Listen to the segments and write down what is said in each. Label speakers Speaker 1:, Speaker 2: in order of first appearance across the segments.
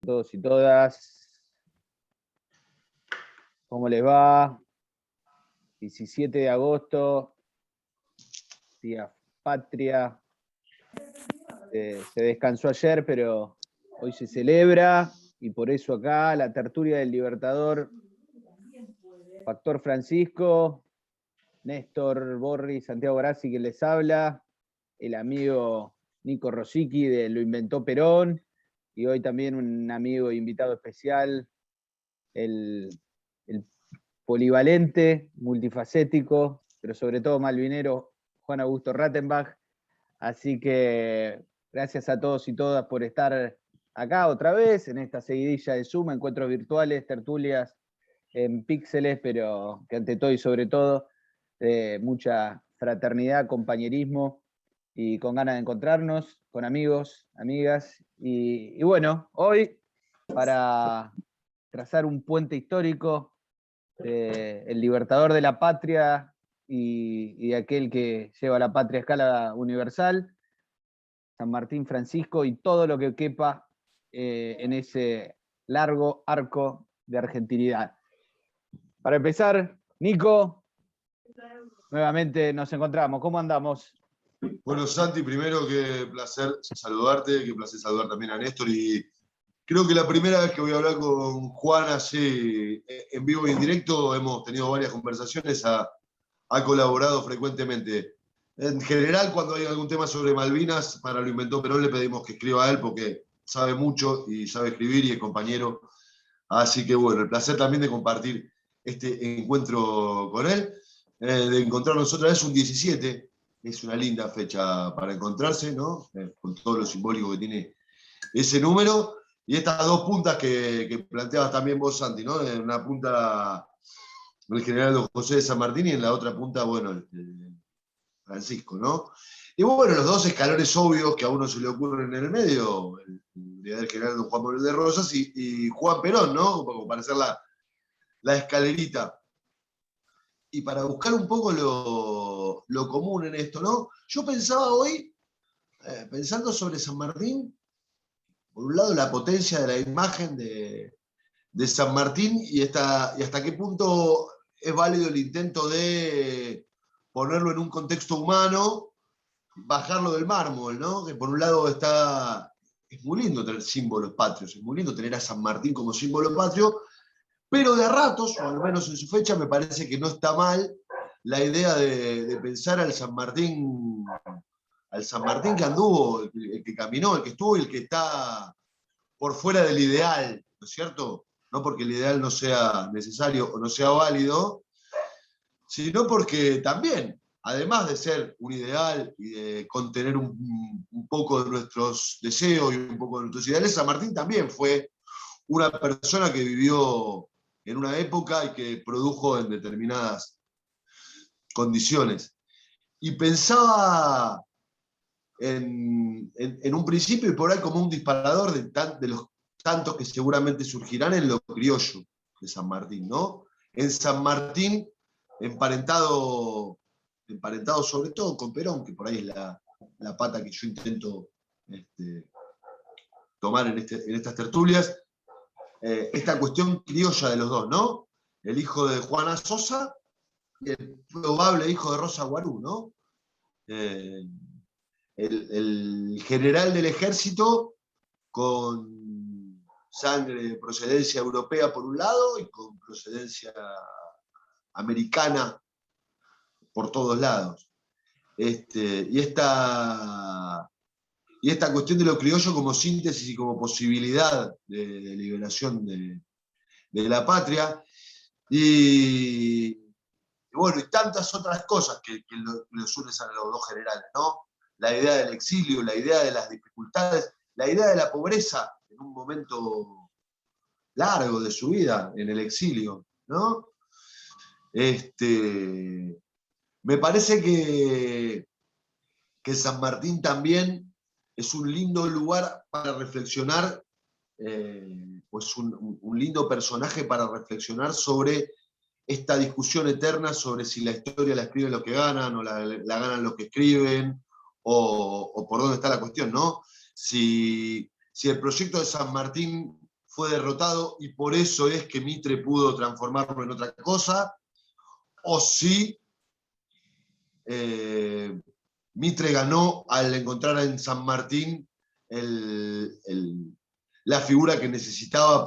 Speaker 1: Todos y todas, ¿cómo les va? 17 de agosto, día patria. Se descansó ayer, pero hoy se celebra, y por eso acá la tertulia del Libertador, Factor Francisco, Néstor Borri, Santiago Grassi, que les habla, el amigo Nico Rosicki de Lo Inventó Perón, y hoy también un amigo invitado especial, el polivalente, multifacético, pero sobre todo malvinero, Juan Augusto Rattenbach. Así que gracias a todos y todas por estar acá otra vez, en esta seguidilla de Zoom, encuentros virtuales, tertulias en píxeles, pero que ante todo y sobre todo, mucha fraternidad, compañerismo y con ganas de encontrarnos con amigos, amigas. Y bueno, hoy, para trazar un puente histórico, el libertador de la patria y aquel que lleva la patria a escala universal, San Martín Francisco, y todo lo que quepa en ese largo arco de argentinidad. Para empezar, Nico, nuevamente nos encontramos. ¿Cómo andamos?
Speaker 2: Bueno, Santi, primero, qué placer saludarte, qué placer saludar también a Néstor, y creo que la primera vez que voy a hablar con Juan así en vivo y en directo. Hemos tenido varias conversaciones, ha colaborado frecuentemente. En general, cuando hay algún tema sobre Malvinas, para Lo Inventó Perón le pedimos que escriba a él porque sabe mucho y sabe escribir y es compañero. Así que bueno, el placer también de compartir este encuentro con él, de encontrarnos otra vez un 17. Es una linda fecha para encontrarse, ¿no? Con todo lo simbólico que tiene ese número. Y estas dos puntas que planteabas también vos, Santi, ¿no? En una punta el general don José de San Martín y en la otra punta, bueno, el Francisco, ¿no? Y bueno, los dos escalones obvios que a uno se le ocurren en el medio, el brigadier general don Juan Manuel de Rosas y Juan Perón, ¿no? Como para hacer la escalerita. Y para buscar un poco lo común en esto, ¿no? Yo pensaba hoy, pensando sobre San Martín, por un lado la potencia de la imagen de San Martín y hasta qué punto es válido el intento de ponerlo en un contexto humano, bajarlo del mármol, ¿no? Que por un lado es muy lindo tener símbolos patrios, es muy lindo tener a San Martín como símbolo patrio, pero de a ratos, o al menos en su fecha, me parece que no está mal la idea de pensar al San Martín que anduvo, el que caminó, el que estuvo y el que está por fuera del ideal, ¿no es cierto? No porque el ideal no sea necesario o no sea válido, sino porque también, además de ser un ideal y de contener un poco de nuestros deseos y un poco de nuestros ideales, San Martín también fue una persona que vivió en una época y que produjo en determinadas condiciones. Y pensaba en un principio y por ahí como un disparador de los tantos que seguramente surgirán en lo criollo de San Martín, ¿no? En San Martín, emparentado sobre todo con Perón, que por ahí es la pata que yo intento tomar en estas tertulias, esta cuestión criolla de los dos, ¿no? El hijo de Juana Sosa y el probable hijo de Rosa Guarú, ¿no? El general del ejército con sangre de procedencia europea por un lado y con procedencia americana por todos lados. Y esta cuestión de lo criollo como síntesis y como posibilidad de liberación de la patria. Y bueno, y tantas otras cosas que los unen a los dos generales, ¿no? La idea del exilio, la idea de las dificultades, la idea de la pobreza en un momento largo de su vida, en el exilio, ¿no? Me parece que San Martín también es un lindo lugar para reflexionar, pues un lindo personaje para reflexionar sobre esta discusión eterna sobre si la historia la escriben los que ganan o la ganan los que escriben, o por dónde está la cuestión, ¿no? Si el proyecto de San Martín fue derrotado y por eso es que Mitre pudo transformarlo en otra cosa, o si Mitre ganó al encontrar en San Martín la figura que necesitaba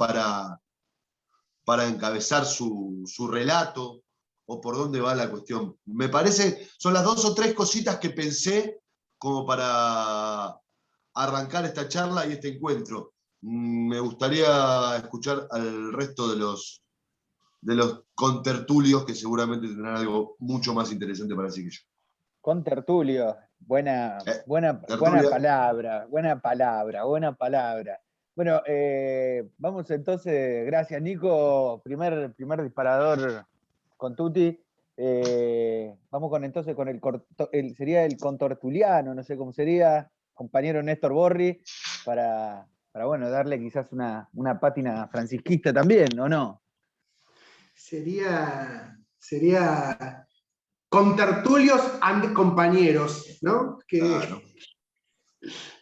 Speaker 2: para encabezar su relato, o por dónde va la cuestión. Me parece, son las 2 o 3 cositas que pensé como para arrancar esta charla y este encuentro. Me gustaría escuchar al resto de los contertulios que seguramente tendrán algo mucho más interesante para decir que yo.
Speaker 1: Contertulio, buena palabra. Bueno, vamos entonces, gracias Nico, primer disparador con Tuti. Vamos entonces con sería el contortuliano, no sé cómo sería, compañero Néstor Borri, para bueno, darle quizás una pátina francisquista también, ¿o no?
Speaker 3: Sería contertulios and compañeros, ¿no?
Speaker 2: Claro.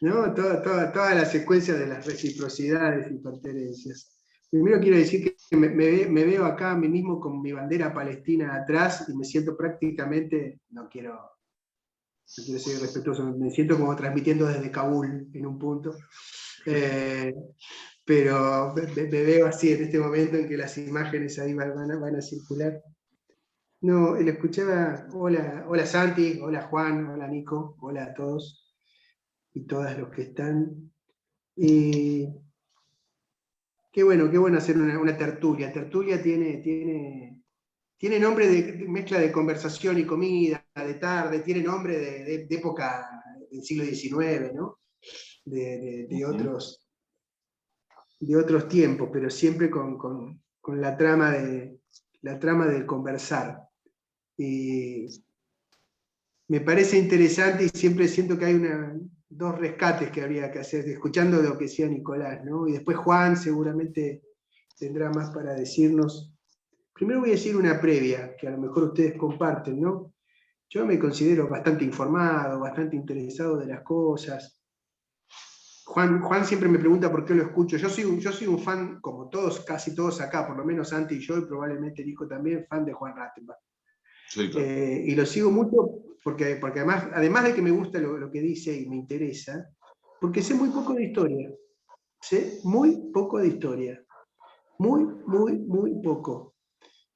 Speaker 3: ¿No? Toda la secuencia de las reciprocidades y pertenencias. Primero quiero decir que me veo acá a mí mismo con mi bandera palestina atrás y me siento prácticamente, no quiero ser irrespetuoso, me siento como transmitiendo desde Kabul en un punto. Pero me veo así en este momento en que las imágenes ahí van a circular. No, le escuchaba, hola Santi, hola Juan, hola Nico, hola a todos y todas los que están. Qué bueno hacer una tertulia. Tertulia tiene nombre de mezcla de conversación y comida, de tarde, tiene nombre de época del siglo XIX, ¿no? De otros tiempos, pero siempre con la trama del conversar. Y me parece interesante y siempre siento que hay dos rescates que habría que hacer, escuchando lo que decía Nicolás, ¿no? Y después Juan seguramente tendrá más para decirnos. Primero voy a decir una previa, que a lo mejor ustedes comparten, ¿no? Yo me considero bastante informado, bastante interesado de las cosas. Juan siempre me pregunta por qué lo escucho. Yo soy un fan, como todos, casi todos acá, por lo menos Santi y yo, y probablemente Nico también, fan de Juan Rattenbach. Sí, claro. Y lo sigo mucho porque además de que me gusta lo que dice y me interesa, porque sé muy poco de historia. Sé muy poco de historia. Muy, muy, muy poco.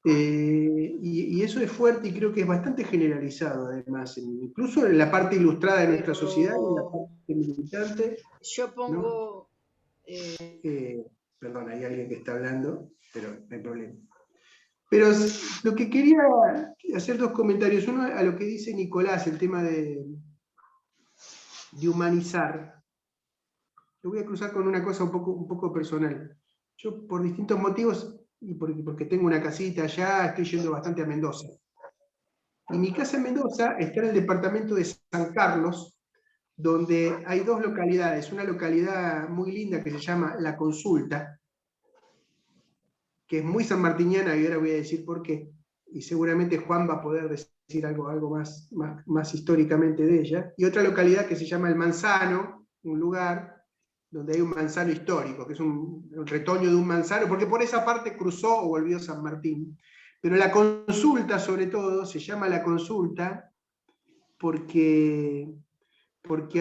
Speaker 3: Y eso es fuerte y creo que es bastante generalizado, además, incluso en la parte ilustrada de nuestra sociedad y en la parte militante.
Speaker 4: Yo pongo...
Speaker 3: ¿no? Perdón, hay alguien que está hablando, pero no hay problema. Pero lo que quería hacer 2 comentarios. Uno a lo que dice Nicolás, el tema de humanizar. Lo voy a cruzar con una cosa un poco personal. Yo, por distintos motivos, y porque tengo una casita allá, estoy yendo bastante a Mendoza. Y mi casa en Mendoza está en el departamento de San Carlos, donde hay 2 localidades. Una localidad muy linda que se llama La Consulta, que es muy sanmartiniana, y ahora voy a decir por qué. Y seguramente Juan va a poder decir algo más históricamente de ella. Y otra localidad que se llama El Manzano, un lugar donde hay un manzano histórico, que es un retoño de un manzano, porque por esa parte cruzó o volvió San Martín. Pero La Consulta, sobre todo, se llama La Consulta porque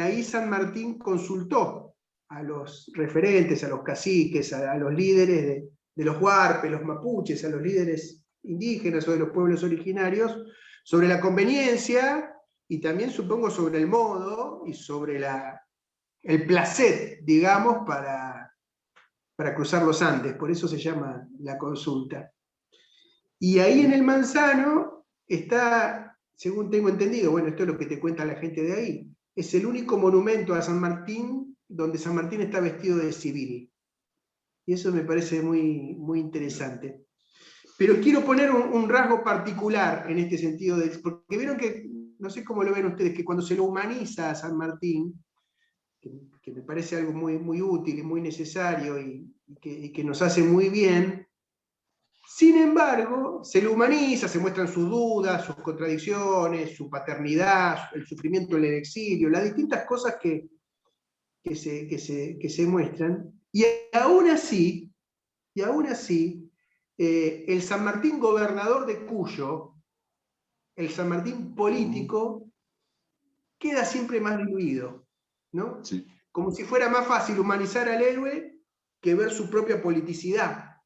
Speaker 3: ahí San Martín consultó a los referentes, a los caciques, a los líderes de los huarpes, los mapuches, a los líderes indígenas o de los pueblos originarios, sobre la conveniencia y también, supongo, sobre el modo y sobre el placer, digamos, para cruzar los Andes. Por eso se llama La Consulta. Y ahí en el Manzano está, según tengo entendido, bueno, esto es lo que te cuenta la gente de ahí, es el único monumento a San Martín donde San Martín está vestido de civil. Y eso me parece muy, muy interesante. Pero quiero poner un rasgo particular en este sentido, porque vieron que, no sé cómo lo ven ustedes, que cuando se lo humaniza a San Martín, que me parece algo muy, muy útil y muy necesario y que nos hace muy bien, sin embargo, se lo humaniza, se muestran sus dudas, sus contradicciones, su paternidad, el sufrimiento en el exilio, las distintas cosas que se muestran, y aún así y aún así, el San Martín gobernador de Cuyo, el San Martín político, queda siempre más diluido, ¿no?
Speaker 2: Sí.
Speaker 3: Como si fuera más fácil humanizar al héroe que ver su propia politicidad,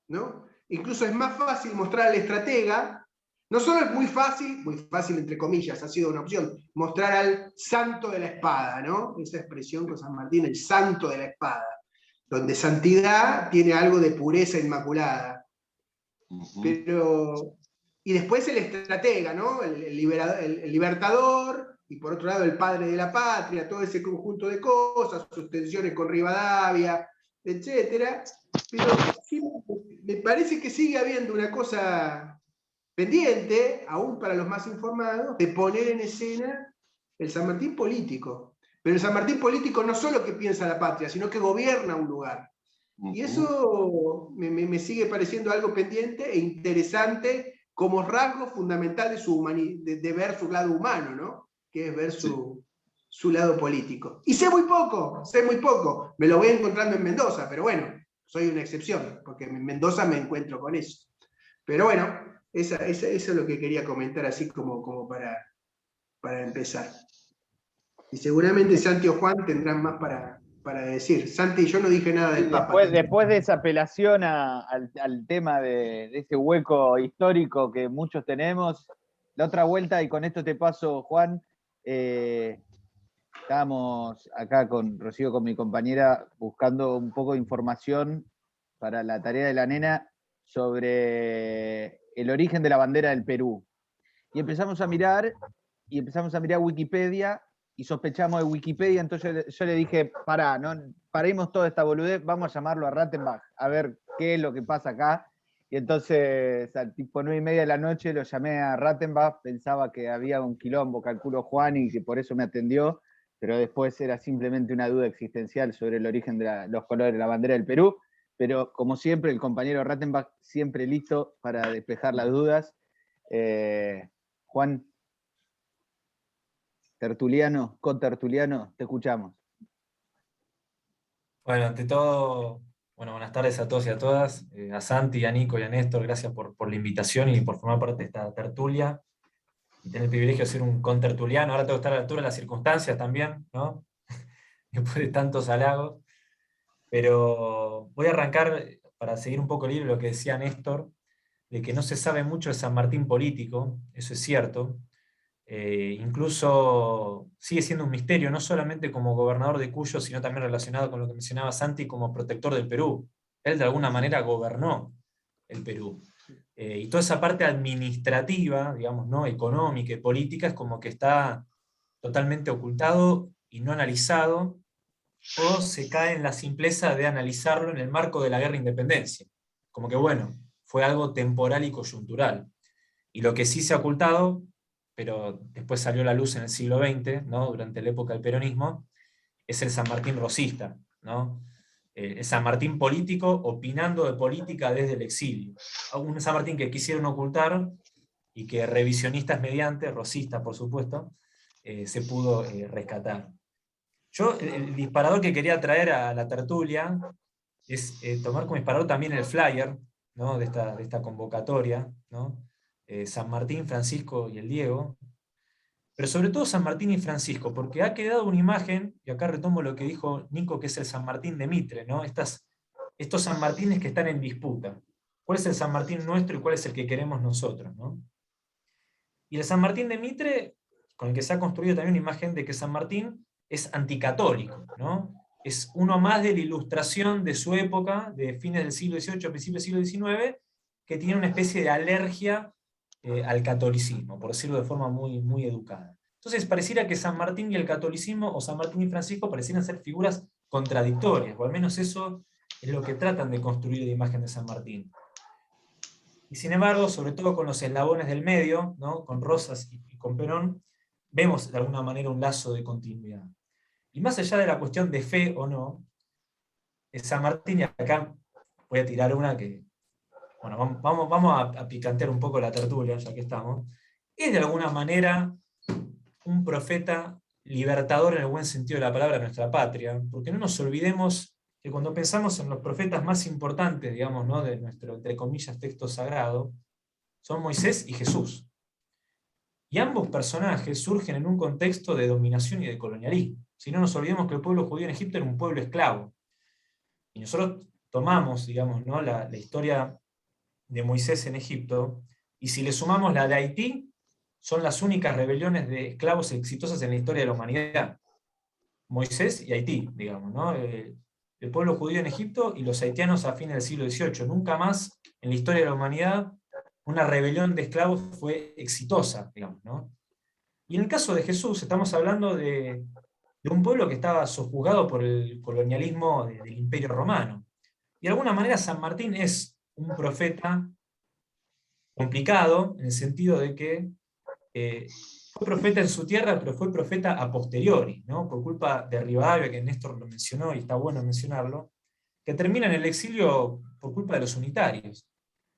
Speaker 3: ¿no? Incluso es más fácil mostrar al estratega, no solo es muy fácil entre comillas, ha sido una opción, mostrar al santo de la espada, ¿no? Esa expresión con San Martín, el santo de la espada, donde santidad tiene algo de pureza inmaculada. Pero, y después el estratega, ¿no? El libertador, y por otro lado el padre de la patria, todo ese conjunto de cosas, sus tensiones con Rivadavia, etc. Pero sí, me parece que sigue habiendo una cosa pendiente, aún para los más informados, de poner en escena el San Martín político. Pero el San Martín político no solo que piensa la patria, sino que gobierna un lugar. Y eso me sigue pareciendo algo pendiente e interesante como rasgo fundamental de ver su lado humano, ¿no? Que es ver su lado político. Y sé muy poco. Me lo voy encontrando en Mendoza, pero bueno, soy una excepción, porque en Mendoza me encuentro con eso. Pero bueno, eso es lo que quería comentar así como para empezar. Y seguramente Santi o Juan tendrán más para decir. Santi, yo no dije nada del Papa.
Speaker 1: Después de esa apelación al tema de ese hueco histórico que muchos tenemos, la otra vuelta, y con esto te paso, Juan, estábamos acá con Rocío, con mi compañera, buscando un poco de información para la tarea de la nena sobre el origen de la bandera del Perú. Y empezamos a mirar Wikipedia, y sospechamos de Wikipedia, entonces yo le dije, paremos toda esta boludez, vamos a llamarlo a Rattenbach, a ver qué es lo que pasa acá. Y entonces, al tipo 9:30 de la noche, lo llamé a Rattenbach, pensaba que había un quilombo, calculo Juan, y que por eso me atendió, pero después era simplemente una duda existencial sobre el origen de los colores de la bandera del Perú. Pero como siempre, el compañero Rattenbach siempre listo para despejar las dudas. Juan, tertuliano, contertuliano, te escuchamos.
Speaker 4: Bueno, ante todo, buenas tardes a todos y a todas. A Santi, a Nico y a Néstor, gracias por la invitación y por formar parte de esta tertulia. Y tener el privilegio de ser un contertuliano. Ahora tengo que estar a la altura de las circunstancias también, ¿no? Después de tantos halagos. Pero voy a arrancar, para seguir un poco el hilo de lo que decía Néstor, de que no se sabe mucho de San Martín político, eso es cierto. Incluso sigue siendo un misterio, no solamente como gobernador de Cuyo, sino también relacionado con lo que mencionaba Santi como protector del Perú. Él de alguna manera gobernó el Perú. Y toda esa parte administrativa, digamos, ¿no? Económica y política, es como que está totalmente ocultado y no analizado, o se cae en la simpleza de analizarlo en el marco de la guerra de independencia. Como que bueno, fue algo temporal y coyuntural. Y lo que sí se ha ocultado, pero después salió a la luz en el siglo XX, ¿no? Durante la época del peronismo, es el San Martín rosista, ¿no? El San Martín político opinando de política desde el exilio. Un San Martín que quisieron ocultar y que revisionistas mediante, rosistas por supuesto, se pudo rescatar. Yo el disparador que quería traer a la tertulia es tomar como disparador también el flyer, ¿no? de esta convocatoria, ¿no? San Martín, Francisco y el Diego, pero sobre todo San Martín y Francisco, porque ha quedado una imagen, y acá retomo lo que dijo Nico, que es el San Martín de Mitre, ¿no? Estos San Martines que están en disputa. ¿Cuál es el San Martín nuestro y cuál es el que queremos nosotros, ¿no? Y el San Martín de Mitre, con el que se ha construido también una imagen de que San Martín es anticatólico, ¿no? Es uno más de la ilustración de su época, de fines del siglo XVIII, principios del siglo XIX, que tiene una especie de alergia al catolicismo, por decirlo de forma muy, muy educada. Entonces pareciera que San Martín y el catolicismo, o San Martín y Francisco, parecieran ser figuras contradictorias, o al menos eso es lo que tratan de construir la imagen de San Martín. Y sin embargo, sobre todo con los eslabones del medio, ¿no? Con Rosas y con Perón, vemos de alguna manera un lazo de continuidad. Y más allá de la cuestión de fe o no, San Martín, y acá voy a tirar una que, bueno, vamos a picantear un poco la tertulia, ya que estamos, es de alguna manera un profeta libertador en el buen sentido de la palabra de nuestra patria, porque no nos olvidemos que cuando pensamos en los profetas más importantes, digamos, ¿no?, de nuestro, entre comillas, texto sagrado, son Moisés y Jesús. Y ambos personajes surgen en un contexto de dominación y de colonialismo. Si no nos olvidemos que el pueblo judío en Egipto era un pueblo esclavo. Y nosotros tomamos, digamos, ¿no?, la historia de Moisés en Egipto, y si le sumamos la de Haití, son las únicas rebeliones de esclavos exitosas en la historia de la humanidad. Moisés y Haití, digamos, ¿no? El pueblo judío en Egipto y los haitianos a fines del siglo XVIII. Nunca más en la historia de la humanidad una rebelión de esclavos fue exitosa, digamos, ¿no? Y en el caso de Jesús, estamos hablando de un pueblo que estaba sojuzgado por el colonialismo del Imperio Romano. Y de alguna manera San Martín es un profeta complicado, en el sentido de que fue profeta en su tierra, pero fue profeta a posteriori, ¿no?, por culpa de Rivadavia, que Néstor lo mencionó y está bueno mencionarlo, que termina en el exilio por culpa de los unitarios.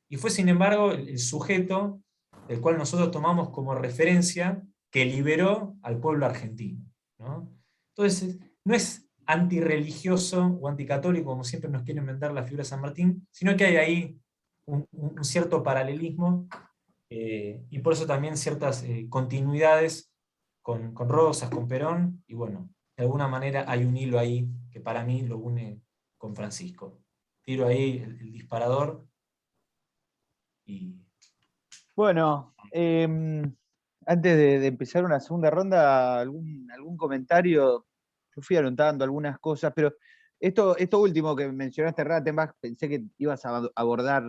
Speaker 4: Y fue, sin embargo, el sujeto del cual nosotros tomamos como referencia que liberó al pueblo argentino, ¿no? Entonces, no es antirreligioso o anticatólico, como siempre nos quieren vender la figura de San Martín, sino que hay ahí un cierto paralelismo, y por eso también ciertas continuidades con Rosas, con Perón, y bueno, de alguna manera hay un hilo ahí que para mí lo une con Francisco. Tiro ahí el disparador y...
Speaker 1: Bueno, antes de empezar una segunda ronda, algún comentario. Yo fui anotando algunas cosas, pero esto último que mencionaste, Rattenbach, pensé que ibas a abordar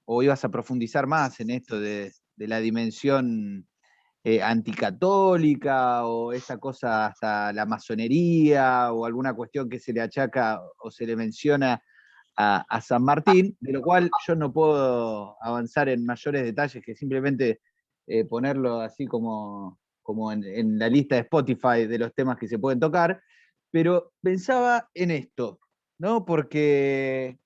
Speaker 1: o ibas a profundizar más en esto de la dimensión anticatólica, o esa cosa hasta la masonería, o alguna cuestión que se le achaca o se le menciona a San Martín, de lo cual yo no puedo avanzar en mayores detalles que simplemente ponerlo así como en la lista de Spotify de los temas que se pueden tocar, pero pensaba en esto, ¿no? Porque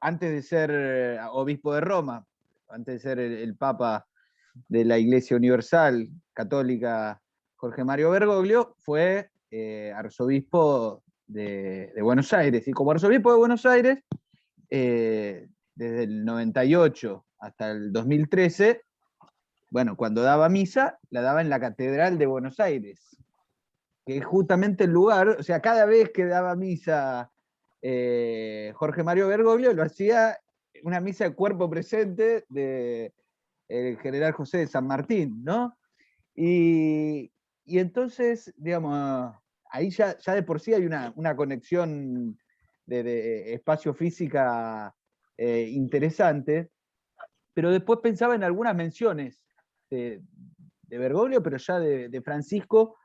Speaker 1: antes de ser obispo de Roma, antes de ser el Papa de la Iglesia Universal Católica, Jorge Mario Bergoglio, fue arzobispo de Buenos Aires. Y como arzobispo de Buenos Aires, desde el 98 hasta el 2013, bueno, cuando daba misa, la daba en la Catedral de Buenos Aires, que es justamente el lugar, o sea, cada vez que daba misa Jorge Mario Bergoglio, lo hacía una misa de cuerpo presente de el general José de San Martín, ¿no? Y entonces, digamos, ahí ya de por sí hay una conexión de espacio-física interesante, pero después pensaba en algunas menciones de Bergoglio, pero ya de Francisco,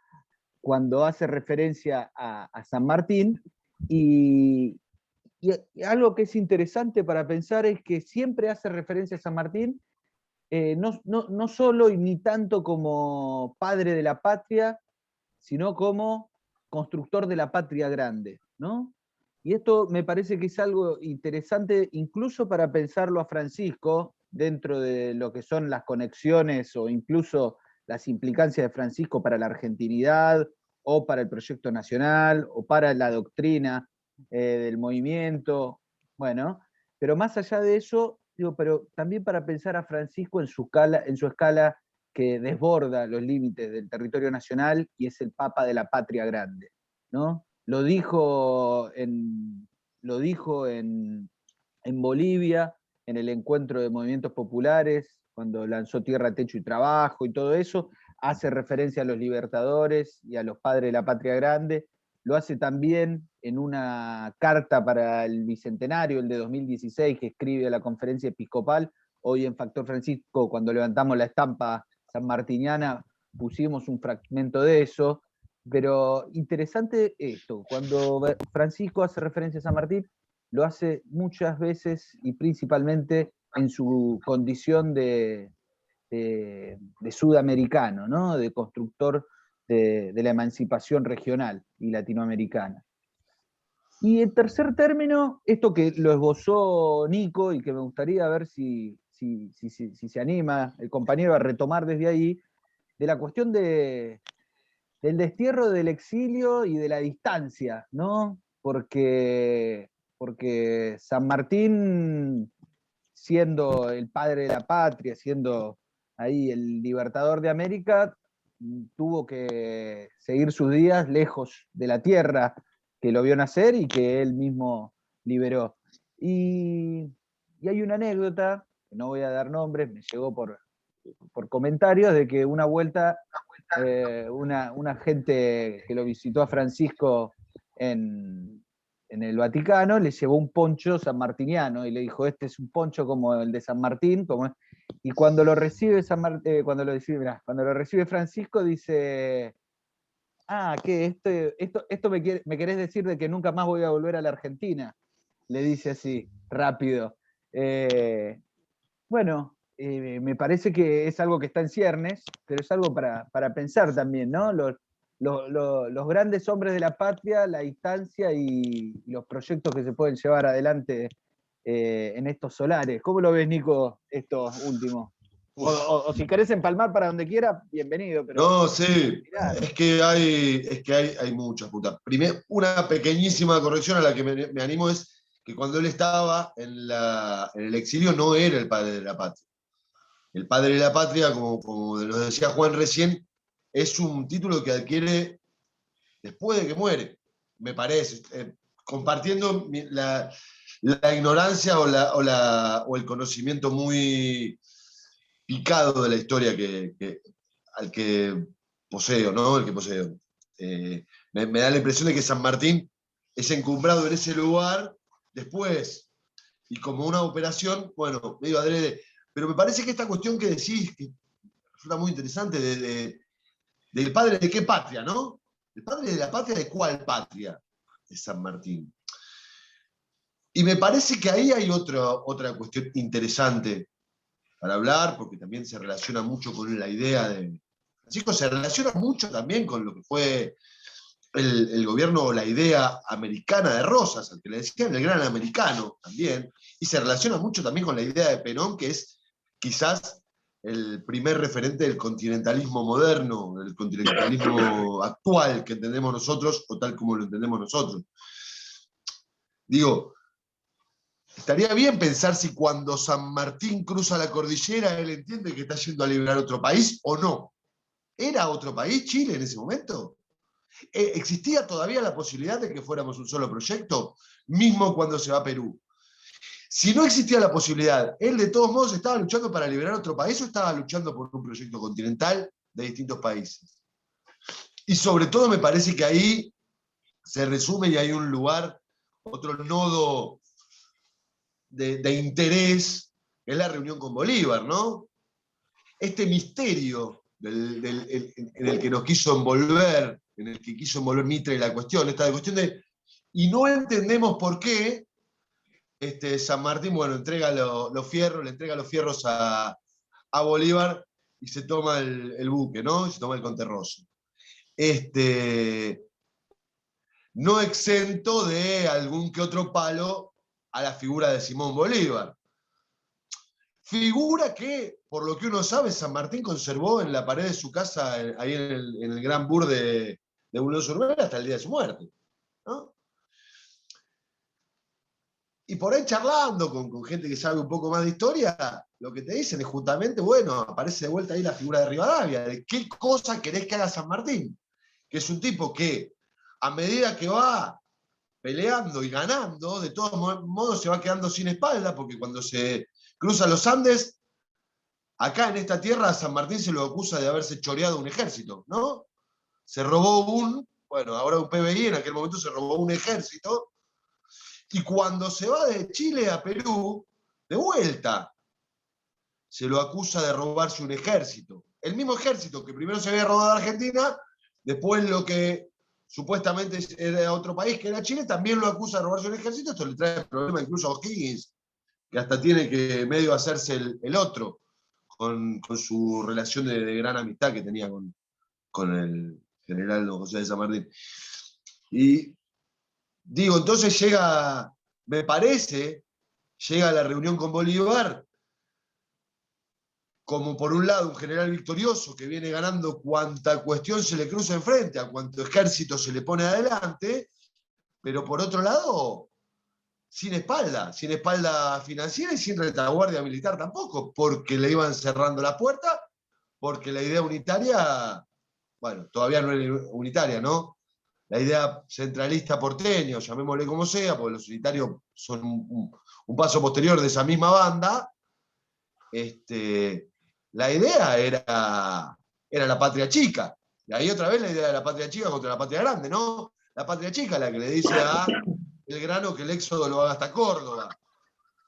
Speaker 1: cuando hace referencia a San Martín, y algo que es interesante para pensar es que siempre hace referencia a San Martín, no solo y ni tanto como padre de la patria, sino como constructor de la patria grande, ¿no? Y esto me parece que es algo interesante incluso para pensarlo a Francisco dentro de lo que son las conexiones o incluso las implicancias de Francisco para la argentinidad o para el proyecto nacional o para la doctrina del movimiento, bueno, pero más allá de eso, digo, pero también para pensar a Francisco en su escala que desborda los límites del territorio nacional y es el Papa de la patria grande, ¿no? Lo dijo en Bolivia, en el encuentro de movimientos populares, cuando lanzó Tierra, Techo y Trabajo y todo eso, hace referencia a los libertadores y a los padres de la patria grande. Lo hace también en una carta para el Bicentenario, el de 2016, que escribe a la Conferencia Episcopal. Hoy en Factor Francisco, cuando levantamos la estampa sanmartiniana, pusimos un fragmento de eso. Pero interesante esto, cuando Francisco hace referencia a San Martín, lo hace muchas veces y principalmente en su condición de sudamericano, ¿no? De constructor de la emancipación regional y latinoamericana. Y en tercer término, esto que lo esbozó Nico y que me gustaría ver si se anima el compañero a retomar desde ahí, de la cuestión del destierro del exilio y de la distancia, ¿no? porque San Martín, siendo el padre de la patria, siendo ahí el libertador de América, tuvo que seguir sus días lejos de la tierra que lo vio nacer y que él mismo liberó. Y hay una anécdota, que no voy a dar nombres, me llegó por comentarios, de que una vuelta una gente que lo visitó a Francisco en el Vaticano le llevó un poncho sanmartiniano y le dijo, este es un poncho como el de San Martín, y cuando lo recibe cuando lo recibe Francisco dice, ¿qué? Esto me querés decir de que nunca más voy a volver a la Argentina, le dice así, rápido. Bueno, me parece que es algo que está en ciernes, pero es algo para pensar también, ¿no? Los grandes hombres de la patria, la instancia y los proyectos que se pueden llevar adelante en estos solares. ¿Cómo lo ves, Nico, esto último? O si querés empalmar para donde quiera, bienvenido. Pero
Speaker 2: no, sí, es que hay muchas putas. Primero, una pequeñísima corrección a la que me animo es que cuando él estaba en el exilio no era el padre de la patria. El padre de la patria, como nos decía Juan recién, es un título que adquiere después de que muere, me parece, compartiendo la ignorancia o el conocimiento muy picado de la historia al que poseo, ¿no? El que poseo. Me da la impresión de que San Martín es encumbrado en ese lugar después, y como una operación, bueno, medio adrede. Pero me parece que esta cuestión que decís, que resulta muy interesante, del padre de qué patria, ¿no? ¿El padre de la patria de cuál patria? De San Martín. Y me parece que ahí hay otra cuestión interesante para hablar, porque también se relaciona mucho con la idea de Francisco, se relaciona mucho también con lo que fue el gobierno o la idea americana de Rosas, al que le decían el gran americano también, y se relaciona mucho también con la idea de Perón, que es quizás el primer referente del continentalismo moderno, del continentalismo actual que entendemos nosotros, o tal como lo entendemos nosotros. Digo, estaría bien pensar si cuando San Martín cruza la cordillera, él entiende que está yendo a liberar otro país o no. ¿Era otro país Chile en ese momento? ¿Existía todavía la posibilidad de que fuéramos un solo proyecto, mismo cuando se va a Perú? Si no existía la posibilidad, ¿él de todos modos estaba luchando para liberar otro país o estaba luchando por un proyecto continental de distintos países? Y sobre todo me parece que ahí se resume y hay un lugar, otro nodo de interés, que es la reunión con Bolívar, ¿no? Este misterio en el que nos quiso envolver, en el que quiso envolver Mitre y la cuestión, esta cuestión y no entendemos por qué San Martín, bueno, le entrega los fierros a Bolívar y se toma el buque, ¿no? Y se toma el Conterroso. No exento de algún que otro palo a la figura de Simón Bolívar. Figura que, por lo que uno sabe, San Martín conservó en la pared de su casa, ahí en el Gran Bur de Buenos Aires, hasta el día de su muerte, ¿no? Y por ahí charlando con gente que sabe un poco más de historia, lo que te dicen es justamente, bueno, aparece de vuelta ahí la figura de Rivadavia, de qué cosa querés que haga San Martín, que es un tipo que a medida que va peleando y ganando, de todos modos se va quedando sin espalda, porque cuando se cruzan los Andes, acá en esta tierra a San Martín se lo acusa de haberse choreado un ejército, ¿no? Se robó ahora un PBI, en aquel momento se robó un ejército, y cuando se va de Chile a Perú, de vuelta, se lo acusa de robarse un ejército. El mismo ejército que primero se había robado a Argentina, después lo que supuestamente era otro país, que era Chile, también lo acusa de robarse un ejército. Esto le trae problema incluso a O'Higgins, que hasta tiene que medio hacerse el otro, con su relación de gran amistad que tenía con el general don José de San Martín. Y digo, entonces me parece, llega a la reunión con Bolívar como por un lado un general victorioso que viene ganando cuanta cuestión se le cruza enfrente, a cuanto ejército se le pone adelante, pero por otro lado, sin espalda financiera y sin retaguardia militar tampoco, porque le iban cerrando la puerta, porque la idea unitaria, bueno, todavía no era unitaria, ¿no? La idea centralista porteña, llamémosle como sea, porque los unitarios son un paso posterior de esa misma banda, la idea era la patria chica. Y ahí otra vez la idea de la patria chica contra la patria grande, ¿no? La patria chica, la que le dice a Belgrano que el éxodo lo haga hasta Córdoba,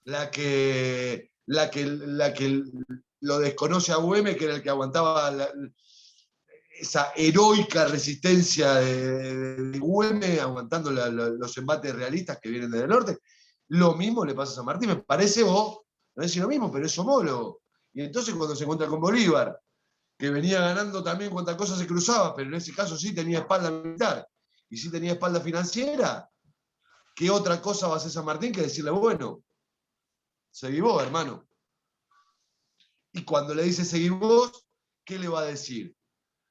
Speaker 2: la que lo desconoce a Güemes, que era el que aguantaba esa heroica resistencia de Güemes, aguantando los embates realistas que vienen del norte. Lo mismo le pasa a San Martín, me parece, vos, no es lo mismo, pero es homólogo. Y entonces cuando se encuentra con Bolívar, que venía ganando también cuantas cosas se cruzaba, pero en ese caso sí tenía espalda militar y sí tenía espalda financiera, ¿qué otra cosa va a hacer San Martín que decirle, bueno, seguí vos, hermano? Y cuando le dice seguí vos, ¿qué le va a decir?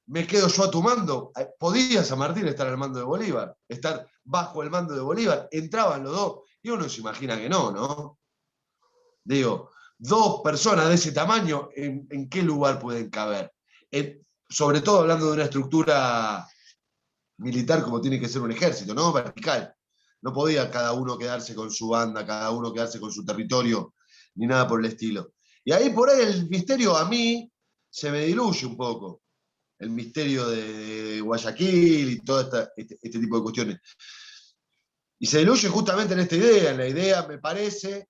Speaker 2: ¿Me quedo yo a tu mando? Podía San Martín estar al mando de Bolívar, estar bajo el mando de Bolívar, entraban los dos, y uno se imagina que no, ¿no? Digo, dos personas de ese tamaño, ¿en qué lugar pueden caber? Sobre todo hablando de una estructura militar como tiene que ser un ejército, ¿no? Vertical. No podía cada uno quedarse con su banda, cada uno quedarse con su territorio, ni nada por el estilo. Y ahí por ahí el misterio a mí se me diluye un poco. El misterio de Guayaquil y todo este tipo de cuestiones. Y se diluye justamente en esta idea, en la idea, me parece,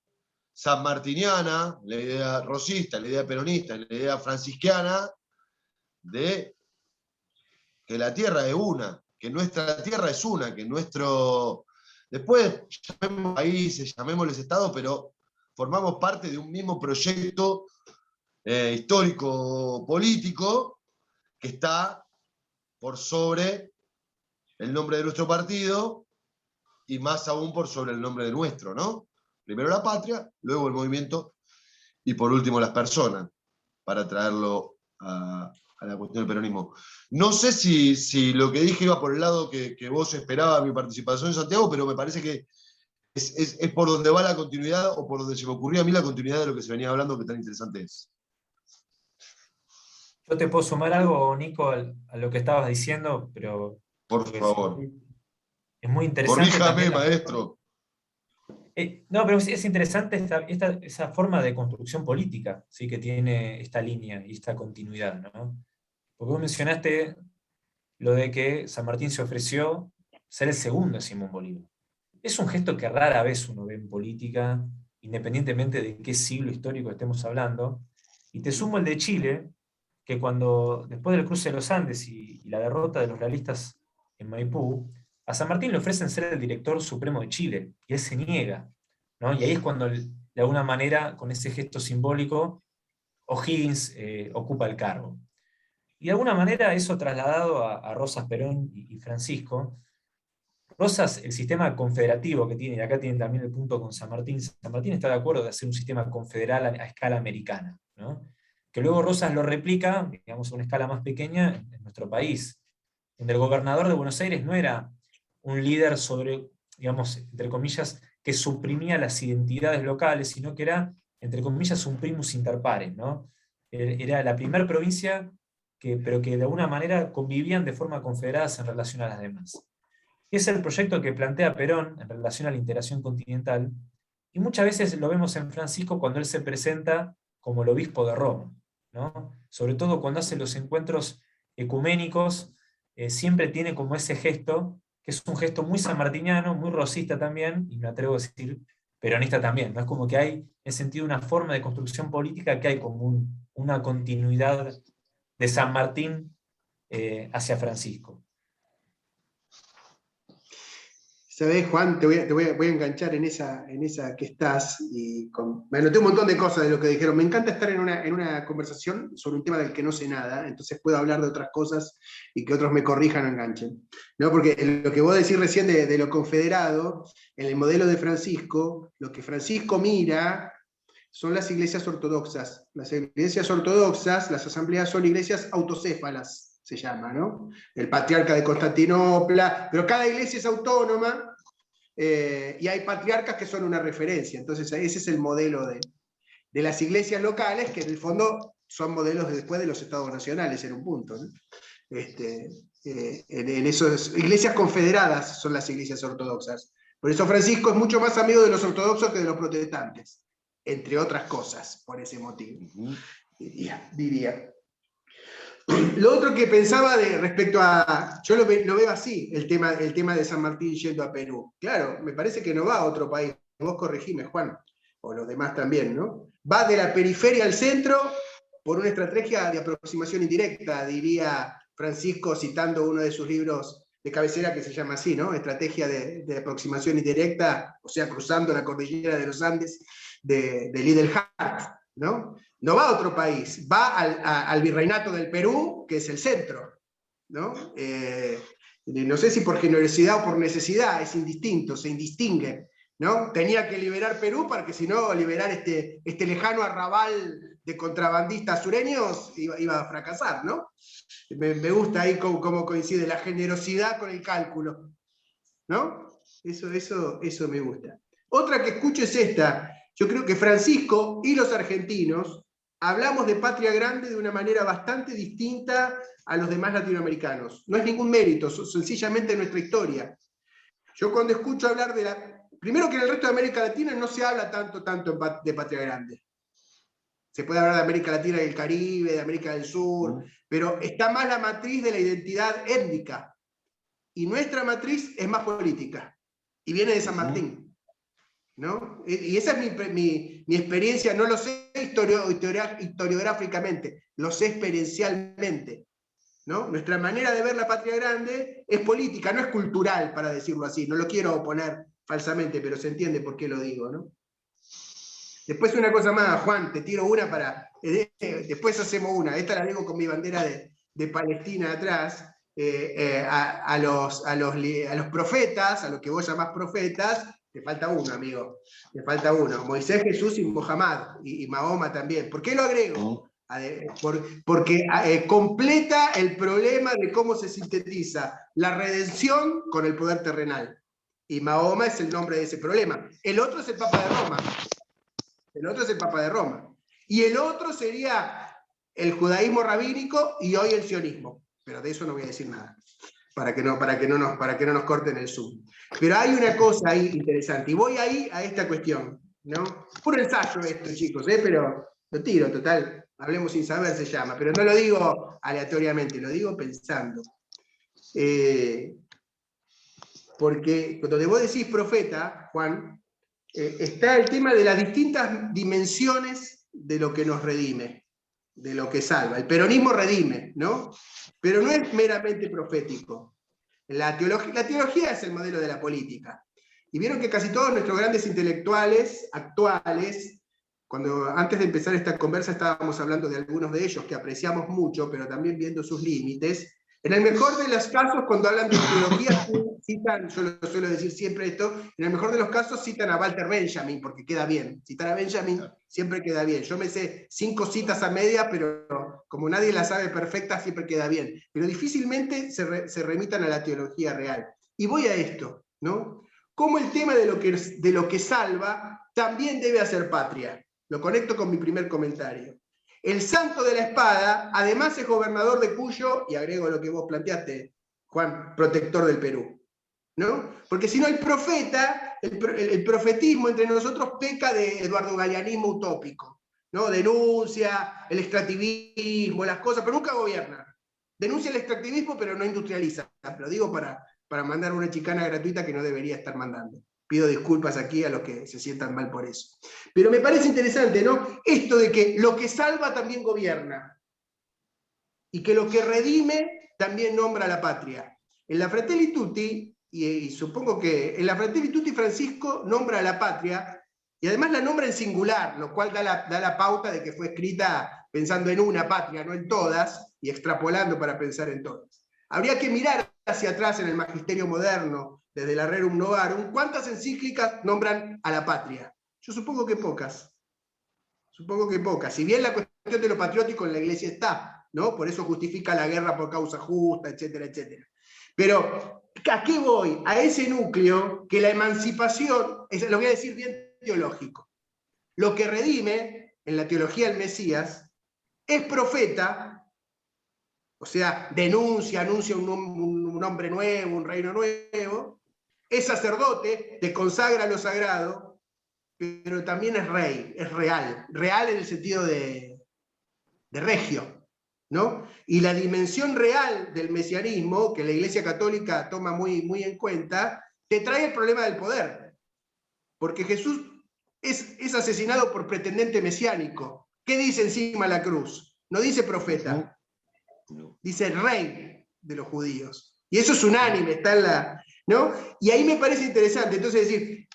Speaker 2: sanmartiniana, la idea rosista, la idea peronista, la idea franciscana, de que la tierra es una, que nuestra tierra es una, que nuestro... Después, llamemos países, llamémosles estados, pero formamos parte de un mismo proyecto histórico-político que está por sobre el nombre de nuestro partido y más aún por sobre el nombre de nuestro, ¿no? Primero la patria, luego el movimiento y por último las personas, para traerlo a la cuestión del peronismo. No sé si lo que dije iba por el lado que vos esperabas mi participación en Santiago, pero me parece que es por donde va la continuidad o por donde se me ocurrió a mí la continuidad de lo que se venía hablando, que tan interesante es.
Speaker 4: Yo te puedo sumar algo, Nico, a lo que estabas diciendo, pero
Speaker 2: Por favor.
Speaker 4: es muy interesante.
Speaker 2: Corríjame, maestro.
Speaker 4: No, pero es interesante esa forma de construcción política, ¿sí? Que tiene esta línea y esta continuidad, ¿no? Porque vos mencionaste lo de que San Martín se ofreció ser el segundo de Simón Bolívar. Es un gesto que rara vez uno ve en política, independientemente de qué siglo histórico estemos hablando. Y te sumo el de Chile, que después del cruce de los Andes y la derrota de los realistas en Maipú, a San Martín le ofrecen ser el director supremo de Chile, y él se niega, ¿no? Y ahí es cuando, de alguna manera, con ese gesto simbólico, O'Higgins ocupa el cargo. Y de alguna manera eso trasladado a Rosas, Perón y Francisco. Rosas, el sistema confederativo que tiene, y acá tienen también el punto con San Martín está de acuerdo de hacer un sistema confederal a escala americana, ¿no? Que luego Rosas lo replica, digamos, a una escala más pequeña en nuestro país, donde el gobernador de Buenos Aires no era un líder sobre, digamos, entre comillas, que suprimía las identidades locales, sino que era, entre comillas, un primus inter pares, ¿no? Era la primera provincia, pero que de alguna manera convivían de forma confederada en relación a las demás. Es el proyecto que plantea Perón en relación a la integración continental, y muchas veces lo vemos en Francisco cuando él se presenta como el obispo de Roma, ¿no? Sobre todo cuando hace los encuentros ecuménicos, siempre tiene como ese gesto, que es un gesto muy sanmartiniano, muy rosista también, y me atrevo a decir peronista también, ¿no? Es como que hay, en sentido, una forma de construcción política que hay como una continuidad de San Martín hacia Francisco.
Speaker 3: ¿Sabés, Juan? Voy a enganchar en esa que estás. Me anoté un montón de cosas de lo que dijeron. Me encanta estar en una conversación sobre un tema del que no sé nada, entonces puedo hablar de otras cosas y que otros me corrijan o enganchen, ¿no? Porque lo que vos decís recién de lo confederado, en el modelo de Francisco, lo que Francisco mira son las iglesias ortodoxas. Las iglesias ortodoxas, las asambleas son iglesias autocéfalas, se llama, ¿no? El patriarca de Constantinopla, pero cada iglesia es autónoma y hay patriarcas que son una referencia. Entonces ese es el modelo de las iglesias locales, que en el fondo son modelos después de los estados nacionales en un punto, ¿no? En esas iglesias confederadas son las iglesias ortodoxas. Por eso Francisco es mucho más amigo de los ortodoxos que de los protestantes, entre otras cosas, por ese motivo, diría. Lo otro que pensaba respecto a, yo lo veo así, el tema de San Martín yendo a Perú. Claro, me parece que no va a otro país, vos corregime, Juan, o los demás también, ¿no? Va de la periferia al centro por una estrategia de aproximación indirecta, diría Francisco, citando uno de sus libros de cabecera que se llama así, ¿no? Estrategia de aproximación indirecta, o sea, cruzando la cordillera de los Andes de Liddell Hart, ¿no? No va a otro país, va al virreinato del Perú, que es el centro, ¿no? No sé si por generosidad o por necesidad, es indistinto, se indistingue, ¿no? Tenía que liberar Perú para que si no, liberar este lejano arrabal de contrabandistas sureños iba a fracasar, ¿no? Me gusta ahí cómo coincide la generosidad con el cálculo, ¿no? Eso me gusta. Otra que escucho es esta. Yo creo que Francisco y los argentinos hablamos de patria grande de una manera bastante distinta a los demás latinoamericanos. No es ningún mérito, sencillamente nuestra historia. Yo cuando escucho hablar primero que en el resto de América Latina no se habla tanto de patria grande. Se puede hablar de América Latina y el Caribe, de América del Sur, pero está más la matriz de la identidad étnica. Y nuestra matriz es más política. Y viene de San Martín, ¿no? Y esa es mi experiencia, no lo sé historiográficamente, lo sé experiencialmente, ¿no? Nuestra manera de ver la patria grande es política, no es cultural, para decirlo así. No lo quiero oponer falsamente, pero se entiende por qué lo digo, ¿no? Después una cosa más, Juan, te tiro una para... después hacemos una. Esta la digo con mi bandera de Palestina atrás. A los profetas, a los que vos llamás profetas, te falta uno, amigo. Te falta uno. Moisés, Jesús y Muhammad, y Mahoma también. ¿Por qué lo agrego? Porque completa el problema de cómo se sintetiza la redención con el poder terrenal. Y Mahoma es el nombre de ese problema. El otro es el Papa de Roma. El otro es el Papa de Roma. Y el otro sería el judaísmo rabínico y hoy el sionismo. Pero de eso no voy a decir nada, para que no nos corten el Zoom. Pero hay una cosa ahí interesante, y voy ahí a esta cuestión, ¿no? Puro ensayo esto, chicos, pero lo tiro, total, hablemos sin saber se llama, pero no lo digo aleatoriamente, lo digo pensando. Porque cuando vos decís profeta, Juan, está el tema de las distintas dimensiones de lo que nos redime, de lo que salva. El peronismo redime, ¿no? Pero no es meramente profético. La teología es el modelo de la política. Y vieron que casi todos nuestros grandes intelectuales actuales, antes de empezar esta conversa estábamos hablando de algunos de ellos que apreciamos mucho, pero también viendo sus límites. En el mejor de los casos, cuando hablan de teología, citan, yo lo suelo decir siempre esto, en el mejor de los casos citan a Walter Benjamin, porque queda bien. Citar a Benjamin siempre queda bien. Yo me sé 5 citas a media, pero como nadie las sabe perfectas, siempre queda bien. Pero difícilmente se remitan a la teología real. Y voy a esto, ¿no? Cómo el tema de lo que salva también debe hacer patria. Lo conecto con mi primer comentario. El santo de la espada, además es gobernador de Cuyo, y agrego lo que vos planteaste, Juan, protector del Perú, ¿no? Porque si no el profeta, el profetismo entre nosotros peca de Eduardo Galeanismo utópico, ¿no? Denuncia el extractivismo, las cosas, pero nunca gobierna. Denuncia el extractivismo, pero no industrializa. Lo digo para mandar una chicana gratuita que no debería estar mandando. Pido disculpas aquí a los que se sientan mal por eso. Pero me parece interesante, ¿no? Esto de que lo que salva también gobierna. Y que lo que redime también nombra a la patria. En la Fratelli Tutti, y supongo que en la Fratelli Tutti Francisco nombra a la patria, y además la nombra en singular, lo cual da la pauta de que fue escrita pensando en una patria, no en todas, y extrapolando para pensar en todas. Habría que mirar hacia atrás en el magisterio moderno, desde la Rerum Novarum, ¿cuántas encíclicas nombran a la patria? Yo supongo que pocas. Supongo que pocas. Si bien la cuestión de lo patriótico en la Iglesia está, ¿no? Por eso justifica la guerra por causa justa, etcétera, etcétera. Pero ¿A qué voy? A ese núcleo que la emancipación, lo voy a decir bien teológico, lo que redime en la teología del Mesías es profeta, o sea, anuncia un hombre nuevo, un reino nuevo, es sacerdote, te consagra lo sagrado, pero también es rey, es real en el sentido de regio, ¿no? Y la dimensión real del mesianismo, que la Iglesia Católica toma muy, muy en cuenta, te trae el problema del poder, porque Jesús es asesinado por pretendente mesiánico. ¿Qué dice encima la cruz? No dice profeta, dice rey de los judíos. Y eso es unánime, está en la... ¿no? Y ahí me parece interesante, entonces decir,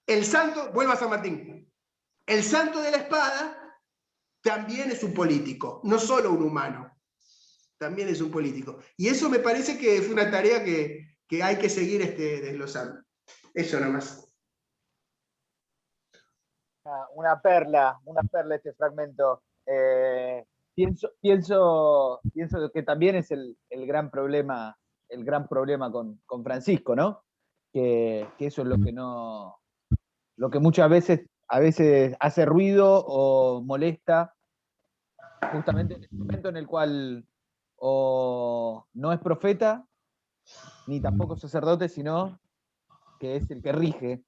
Speaker 3: el santo, vuelva a San Martín, el santo de la espada también es un político, no solo un humano, también es un político. Y eso me parece que es una tarea que hay que seguir desglosando. Eso nomás.
Speaker 1: Una perla este fragmento. Pienso que también es el gran problema con Francisco, ¿no? Que eso es lo que no, lo que muchas veces, a veces hace ruido o molesta, justamente en el momento en el cual o no es profeta, ni tampoco sacerdote, sino que es el que rige,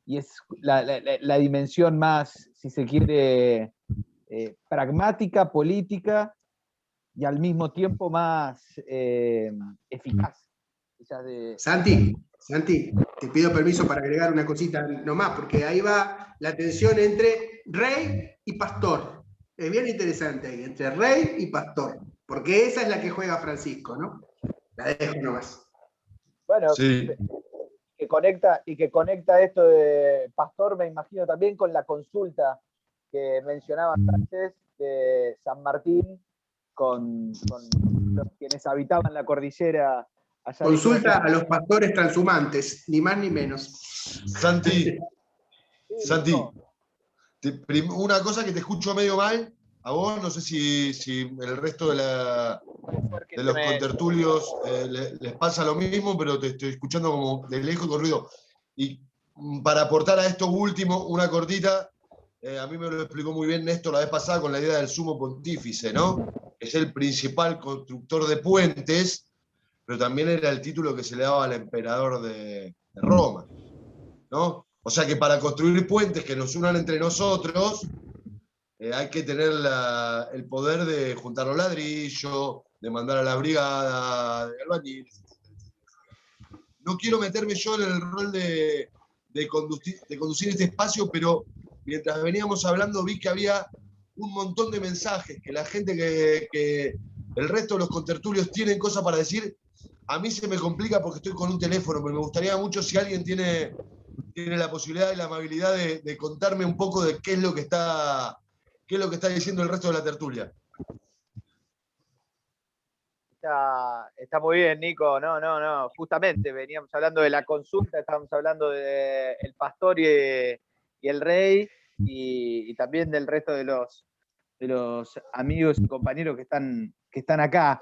Speaker 1: y es la dimensión más, si se quiere, pragmática, política, y al mismo más eficaz.
Speaker 3: Santi, te pido permiso para agregar una cosita nomás, porque ahí va la tensión entre rey y pastor. Es bien interesante ahí, entre rey y pastor, porque esa es la que juega Francisco, ¿no? La dejo nomás.
Speaker 1: Bueno,
Speaker 2: Sí.
Speaker 1: que conecta esto de pastor, me imagino también con la consulta que mencionabas antes de San Martín con los quienes habitaban la cordillera. Allá
Speaker 3: Consulta a los pastores transhumantes, ni más ni menos.
Speaker 2: Santi,
Speaker 1: no.
Speaker 2: una cosa que te escucho medio mal, a vos, no sé si el resto de los contertulios les pasa lo mismo, pero te estoy escuchando como de lejos con ruido. Y para aportar a esto último, una cortita, a mí me lo explicó muy bien Néstor la vez pasada con la idea del sumo pontífice, ¿no? Es el principal constructor de puentes, pero también era el título que se le daba al emperador de Roma, ¿no? O sea que para construir puentes que nos unan entre nosotros, hay que tener el poder de juntar los ladrillos, de mandar a la brigada, de albañiles. No quiero meterme yo en el rol de conducir este espacio, pero mientras veníamos hablando vi que había un montón de mensajes, que la gente que el resto de los contertulios tienen cosas para decir. A mí se me complica porque estoy con un teléfono, pero me gustaría mucho si alguien tiene la posibilidad y la amabilidad de contarme un poco de qué es lo que está diciendo el resto de la tertulia.
Speaker 1: Está muy bien, Nico. No. Justamente veníamos hablando de la consulta, estábamos hablando del pastor y el rey, y también del resto de los amigos y compañeros que están acá.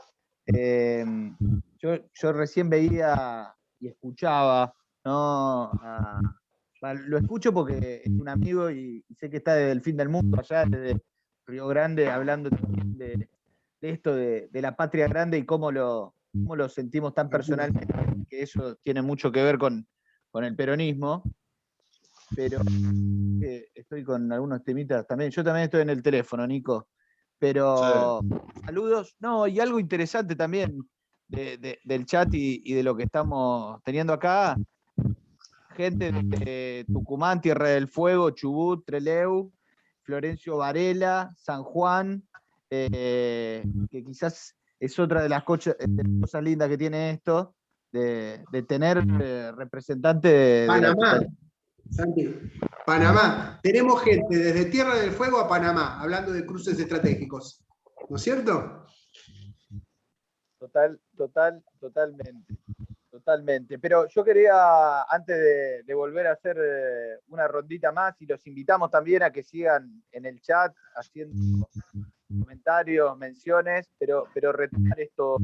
Speaker 1: Yo recién veía y escuchaba, ¿no? Lo escucho porque es un amigo y sé que está desde el fin del mundo, allá desde Río Grande, hablando también de esto de la patria grande y cómo lo sentimos tan personalmente, que eso tiene mucho que ver con el peronismo. Pero estoy con algunos temitas también. Yo también estoy en el teléfono, Nico. Pero sí. Saludos. No, y algo interesante también del chat y de lo que estamos teniendo acá. Gente de Tucumán, Tierra del Fuego, Chubut, Trelew, Florencio Varela, San Juan, que quizás es otra de las cosas lindas que tiene esto, de tener representantes de
Speaker 3: Panamá, Santi, Panamá. Tenemos gente desde Tierra del Fuego a Panamá, hablando de cruces estratégicos. ¿No es cierto?
Speaker 1: Totalmente. Pero yo quería, antes de volver a hacer una rondita más, y los invitamos también a que sigan en el chat haciendo comentarios, menciones, pero retomar esto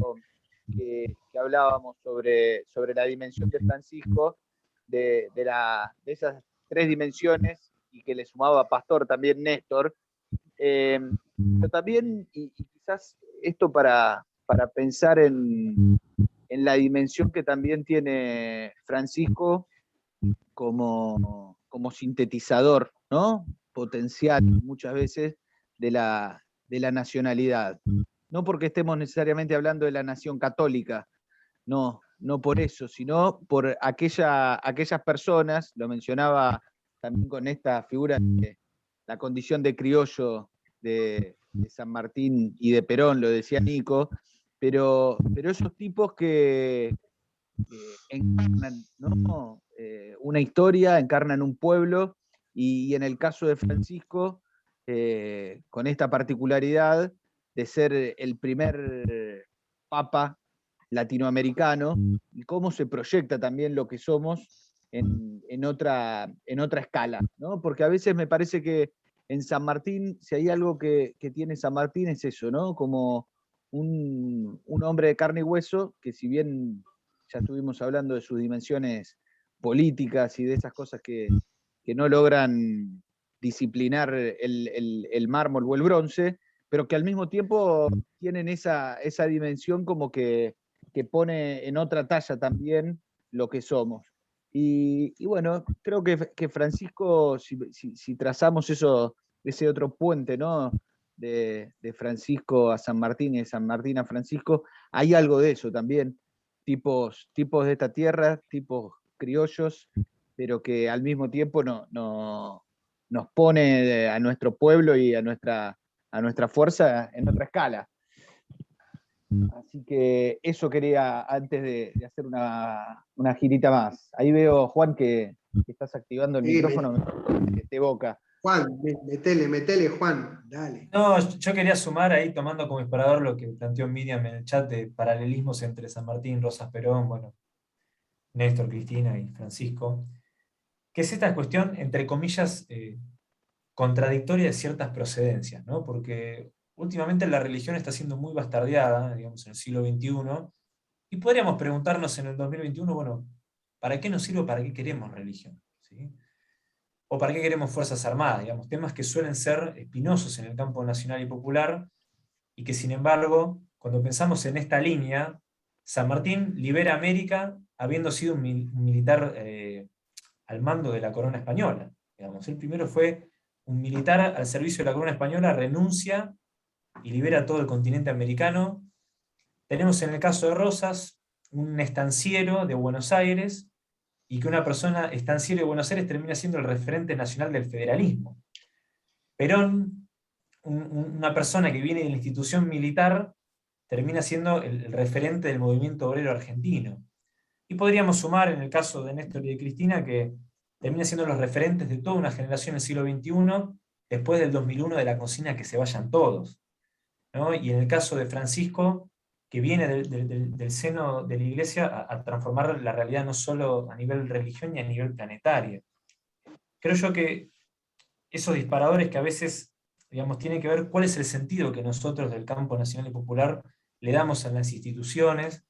Speaker 1: que hablábamos sobre la dimensión de Francisco, de esas 3 dimensiones, y que le sumaba Pastor también Néstor, pero también, y quizás esto para pensar en la dimensión que también tiene Francisco como sintetizador, ¿no? Potencial muchas veces de la nacionalidad. No porque estemos necesariamente hablando de la nación católica, no por eso, sino por aquellas personas, lo mencionaba también con esta figura de la condición de criollo de San Martín y de Perón, lo decía Nico, pero esos tipos que encarnan, ¿no? Una historia, encarnan un pueblo, y en el caso de Francisco, con esta particularidad de ser el primer papa latinoamericano, y cómo se proyecta también lo que somos en otra escala, ¿no? Porque a veces me parece que en San Martín, si hay algo que tiene San Martín, es eso, ¿no? Como un hombre de carne y hueso, que si bien ya estuvimos hablando de sus dimensiones políticas y de esas cosas que no logran disciplinar el mármol o el bronce, pero que al mismo tiempo tienen esa dimensión como que pone en otra talla también lo que somos. Y bueno, creo que Francisco, si trazamos ese otro puente, ¿no? De Francisco a San Martín y de San Martín a Francisco, hay algo de eso también. Tipos de esta tierra, tipos criollos, pero que al mismo tiempo nos pone a nuestro pueblo y a nuestra fuerza en otra escala. Así que eso quería, antes de hacer una girita más. Ahí veo, Juan, que estás activando el micrófono, que te boca.
Speaker 3: Juan, metele, Juan, dale.
Speaker 4: No, yo quería sumar ahí, tomando como disparador lo que planteó Miriam en el chat de paralelismos entre San Martín, Rosas Perón, bueno, Néstor, Cristina y Francisco, que es esta cuestión, entre comillas, contradictoria de ciertas procedencias, ¿no? Porque últimamente la religión está siendo muy bastardeada, digamos, en el siglo XXI, y podríamos preguntarnos en el 2021, bueno, ¿para qué nos sirve o para qué queremos religión? ¿Sí? ¿O para qué queremos Fuerzas Armadas? Digamos, temas que suelen ser espinosos en el campo nacional y popular, y que sin embargo, cuando pensamos en esta línea, San Martín libera América habiendo sido un militar al mando de la corona española. Digamos, el primero fue un militar al servicio de la corona española, renuncia y libera todo el continente americano. Tenemos en el caso de Rosas un estanciero de Buenos Aires, y que una persona estanciero de Buenos Aires termina siendo el referente nacional del federalismo. Perón, una persona que viene de la institución militar, termina siendo el referente del movimiento obrero argentino. Y podríamos sumar, en el caso de Néstor y de Cristina, que termina siendo los referentes de toda una generación del siglo XXI, después del 2001 de la consigna que se vayan todos, ¿no? Y en el caso de Francisco, que viene del seno de la Iglesia a transformar la realidad no solo a nivel religión y a nivel planetario. Creo yo que esos disparadores que a veces, digamos, tienen que ver cuál es el sentido que nosotros del campo nacional y popular le damos a las instituciones,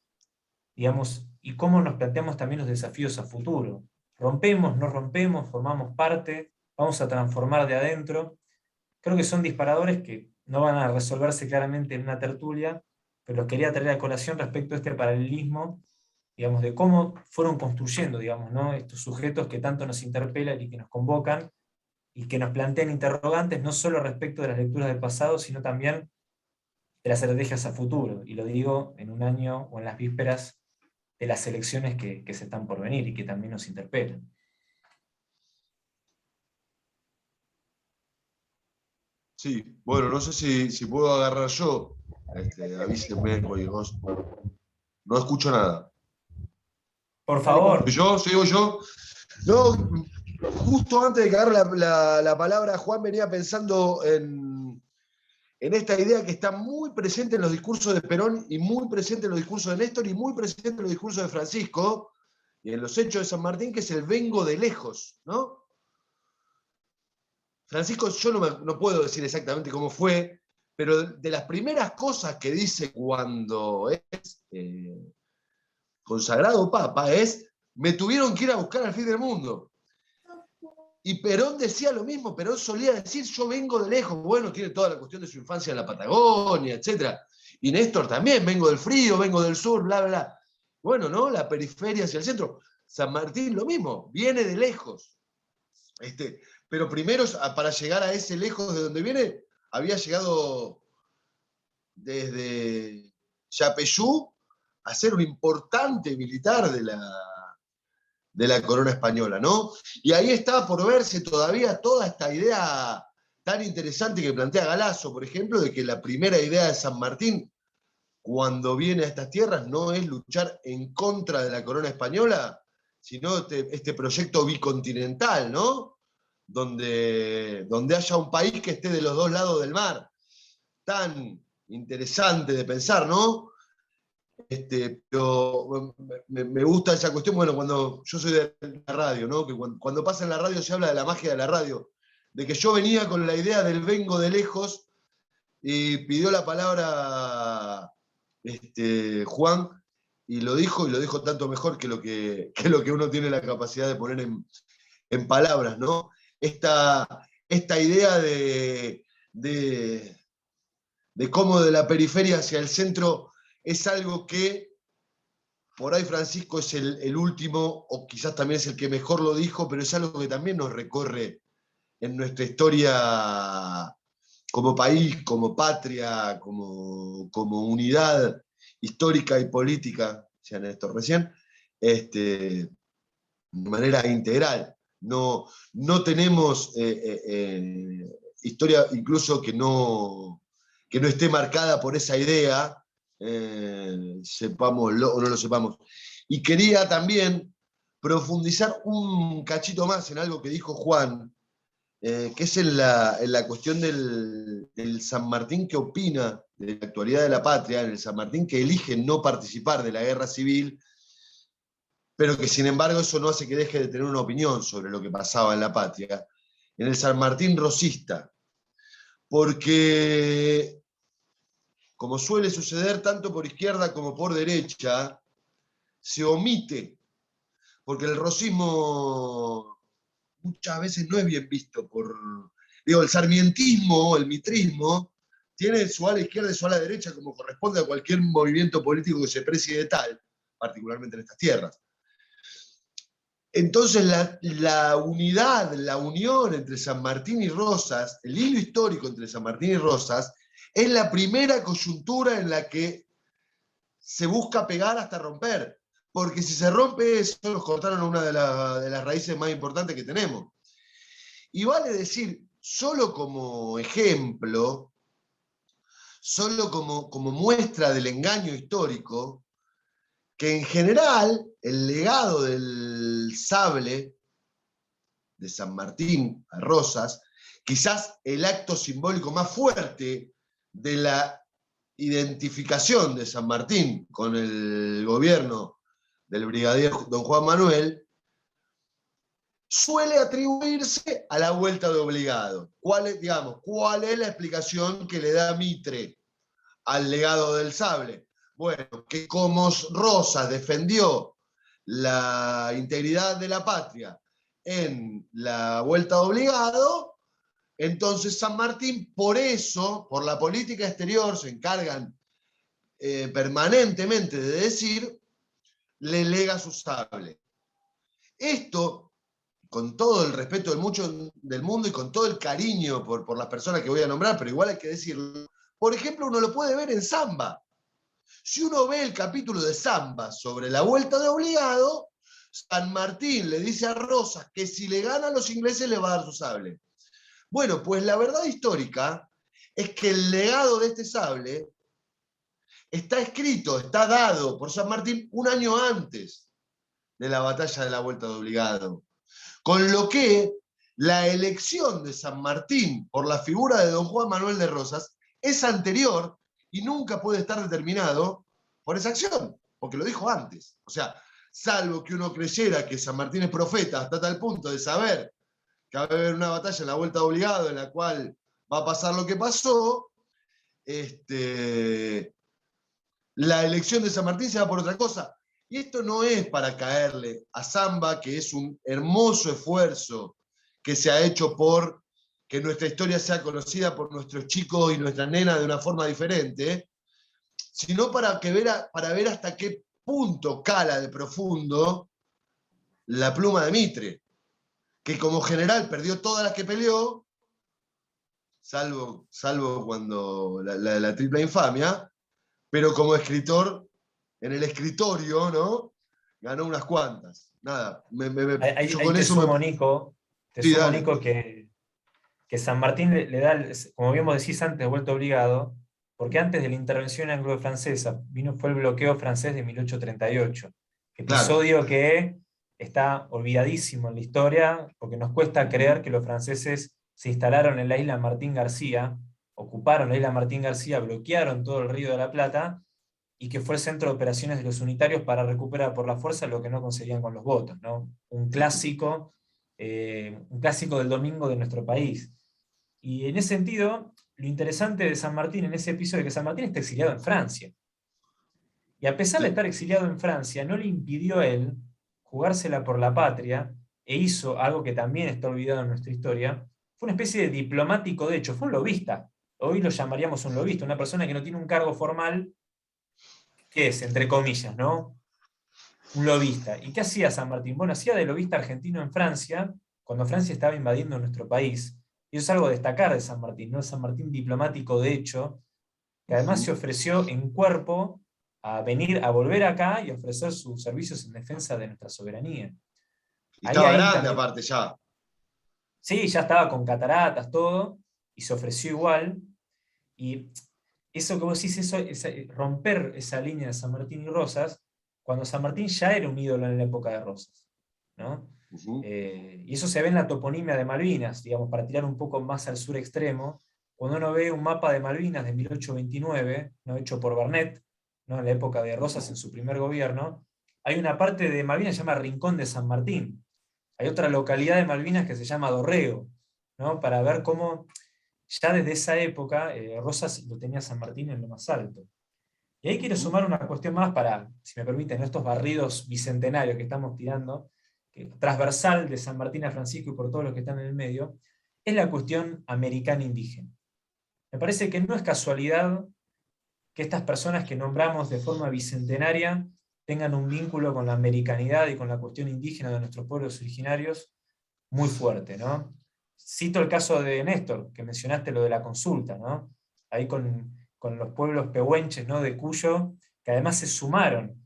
Speaker 4: digamos, y cómo nos planteamos también los desafíos a futuro. ¿Rompemos, no rompemos, formamos parte, vamos a transformar de adentro? Creo que son disparadores que no van a resolverse claramente en una tertulia, pero los quería traer a colación respecto a este paralelismo, digamos, de cómo fueron construyendo, digamos, ¿no? Estos sujetos que tanto nos interpelan y que nos convocan, y que nos plantean interrogantes no solo respecto de las lecturas del pasado, sino también de las estrategias a futuro. Y lo digo en un año o en las vísperas de las elecciones que se están por venir y que también nos interpelan.
Speaker 2: Sí, bueno, no sé si puedo agarrar yo. Avísenme, porque no escucho nada.
Speaker 4: Por favor.
Speaker 2: ¿Yo? ¿Sigo yo? No, justo antes de cagar la palabra, Juan venía pensando en esta idea que está muy presente en los discursos de Perón y muy presente en los discursos de Néstor y muy presente en los discursos de Francisco y en los hechos de San Martín, que es el vengo de lejos, ¿no? Francisco, yo no puedo decir exactamente cómo fue, pero de las primeras cosas que dice cuando es consagrado papa es: me tuvieron que ir a buscar al fin del mundo. Y Perón decía lo mismo. Perón solía decir: yo vengo de lejos. Bueno, tiene toda la cuestión de su infancia en la Patagonia, etc. Y Néstor también: vengo del frío, vengo del sur, bla, bla, bla. Bueno, ¿no? La periferia hacia el centro. San Martín lo mismo, viene de lejos. Pero primero, para llegar a ese lejos de donde viene, había llegado desde Yapeyú a ser un importante militar de la corona española, ¿no? Y ahí está por verse todavía toda esta idea tan interesante que plantea Galasso, por ejemplo, de que la primera idea de San Martín, cuando viene a estas tierras, no es luchar en contra de la corona española, sino este proyecto bicontinental, ¿no? Donde haya un país que esté de los dos lados del mar. Tan interesante de pensar, ¿no? Pero me gusta esa cuestión. Bueno, cuando yo soy de la radio, ¿no? Que cuando pasa en la radio se habla de la magia de la radio, de que yo venía con la idea del vengo de lejos, y pidió la palabra Juan, y lo dijo tanto mejor que lo que uno tiene la capacidad de poner en palabras, ¿no? Esta idea de cómo de la periferia hacia el centro es algo que, por ahí Francisco es el último, o quizás también es el que mejor lo dijo, pero es algo que también nos recorre en nuestra historia como país, como patria, como unidad histórica y política, decía Néstor recién, de manera integral. No tenemos historia incluso que no esté marcada por esa idea, sepámoslo o no lo sepamos. Y quería también profundizar un cachito más en algo que dijo Juan, que es en la cuestión del San Martín que opina de la actualidad de la patria, en el San Martín que elige no participar de la guerra civil, pero que sin embargo eso no hace que deje de tener una opinión sobre lo que pasaba en la patria, en el San Martín rosista. Porque, como suele suceder tanto por izquierda como por derecha, se omite, porque el rosismo muchas veces no es bien visto el sarmientismo, el mitrismo, tiene su ala izquierda y su ala derecha, como corresponde a cualquier movimiento político que se precie de tal, particularmente en estas tierras. Entonces la unidad, la unión entre San Martín y Rosas, el hilo histórico entre San Martín y Rosas, es la primera coyuntura en la que se busca pegar hasta romper. Porque si se rompe eso, nos cortaron una de las raíces más importantes que tenemos. Y vale decir, solo como ejemplo, solo como muestra del engaño histórico, que en general el legado del sable de San Martín a Rosas, quizás el acto simbólico más fuerte de la identificación de San Martín con el gobierno del brigadier don Juan Manuel, suele atribuirse a la vuelta de obligado. ¿Cuál es la explicación que le da Mitre al legado del sable? Bueno, que como Rosas defendió la integridad de la patria en la vuelta de obligado, entonces San Martín, por eso, por la política exterior, se encargan permanentemente de decir, le lega su sable. Esto, con todo el respeto del mundo y con todo el cariño por las personas que voy a nombrar, pero igual hay que decirlo, por ejemplo, uno lo puede ver en Zamba. Si uno ve el capítulo de Zamba sobre la vuelta de obligado, San Martín le dice a Rosas que si le ganan a los ingleses le va a dar su sable. Bueno, pues la verdad histórica es que el legado de este sable está escrito, está dado por San Martín un año antes de la batalla de la vuelta de obligado. Con lo que la elección de San Martín por la figura de don Juan Manuel de Rosas es anterior y nunca puede estar determinado por esa acción, porque lo dijo antes. O sea, salvo que uno creyera que San Martín es profeta hasta tal punto de saber que va a haber una batalla en la vuelta de obligado en la cual va a pasar lo que pasó, la elección de San Martín se va por otra cosa. Y esto no es para caerle a Zamba, que es un hermoso esfuerzo que se ha hecho por que nuestra historia sea conocida por nuestros chicos y nuestras nenas de una forma diferente, sino para ver hasta qué punto cala de profundo la pluma de Mitre, que como general perdió todas las que peleó, salvo cuando la triple infamia, pero como escritor, en el escritorio, ¿no? Ganó unas cuantas. Nada, yo
Speaker 4: Ahí
Speaker 2: con
Speaker 4: te
Speaker 2: eso
Speaker 4: sumo, Nico,
Speaker 2: Sí, dale.
Speaker 4: que San Martín le da, como bien vos decís antes, vuelto obligado, porque antes de la intervención anglo-francesa fue el bloqueo francés de 1838,
Speaker 2: Claro.
Speaker 4: episodio que está olvidadísimo en la historia, porque nos cuesta creer que los franceses se instalaron en la isla Martín García, ocuparon la isla Martín García, bloquearon todo el Río de la Plata, y que fue el centro de operaciones de los unitarios para recuperar por la fuerza lo que no conseguían con los votos, ¿no? Un clásico del domingo de nuestro país. Y en ese sentido, lo interesante de San Martín en ese episodio es que San Martín está exiliado en Francia. Y a pesar de
Speaker 2: Sí.
Speaker 4: estar exiliado en Francia, no le impidió a él jugársela por la patria, e hizo algo que también está olvidado en nuestra historia. Fue una especie de diplomático, de hecho, fue un lobista. Hoy lo llamaríamos un lobista, una persona que no tiene un cargo formal, que es, entre comillas, ¿no? Un lobista. ¿Y qué hacía San Martín? Bueno, hacía de lobista argentino en Francia, cuando Francia estaba invadiendo nuestro país. Y eso es algo a destacar de San Martín, ¿no? San Martín diplomático, de hecho, que además se ofreció en cuerpo a venir, a volver acá y ofrecer sus servicios en defensa de nuestra soberanía.
Speaker 2: Y
Speaker 4: Ahí,
Speaker 2: estaba
Speaker 4: ahí
Speaker 2: grande
Speaker 4: también,
Speaker 2: aparte ya.
Speaker 4: sí, ya estaba con cataratas, todo, y se ofreció igual. Y eso que vos decís, romper esa línea de San Martín y Rosas, cuando San Martín ya era un ídolo en la época de Rosas, ¿no? Y eso se ve en la toponimia de Malvinas, digamos, para tirar un poco más al sur extremo, cuando uno ve un mapa de Malvinas de 1829, ¿no? Hecho por Barnett, ¿no? En la época de Rosas en su primer gobierno, hay una parte de Malvinas que se llama Rincón de San Martín. Hay otra localidad de Malvinas que se llama Dorrego, ¿no? Para ver cómo ya desde esa época Rosas lo tenía San Martín en lo más alto. Y ahí quiero sumar una cuestión más para, si me permiten, estos barridos bicentenarios que estamos tirando, que transversal de San Martín a Francisco y por todos los que están en el medio, es la cuestión americana indígena. Me parece que no es casualidad que estas personas que nombramos de forma bicentenaria tengan un vínculo con la americanidad y con la cuestión indígena de nuestros pueblos originarios muy fuerte, ¿no? Cito el caso de Néstor, que mencionaste lo de la consulta, ¿no? Ahí con los pueblos pehuenches, ¿no? De Cuyo, que además se sumaron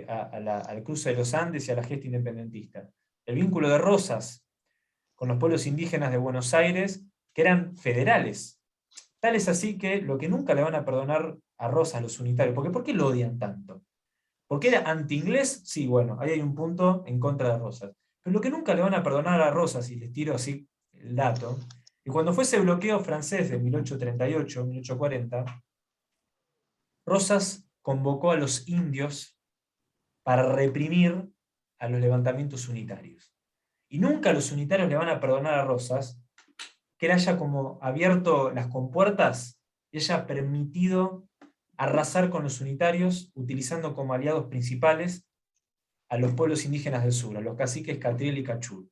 Speaker 4: al cruce de los Andes y a la gesta independentista. El vínculo de Rosas con los pueblos indígenas de Buenos Aires, que eran federales. Tal es así que lo que nunca le van a perdonar a Rosas, los unitarios, porque ¿por qué lo odian tanto? ¿Porque era anti-inglés? Sí, bueno, ahí hay un punto en contra de Rosas. Pero lo que nunca le van a perdonar a Rosas, y les tiro así el dato, y cuando fue ese bloqueo francés de 1838, 1840, Rosas convocó a los indios para reprimir a los levantamientos unitarios. Y nunca los unitarios le van a perdonar a Rosas que él haya como abierto las compuertas y haya permitido arrasar con los unitarios, utilizando como aliados principales a los pueblos indígenas del sur, a los caciques Catriel y Cachul.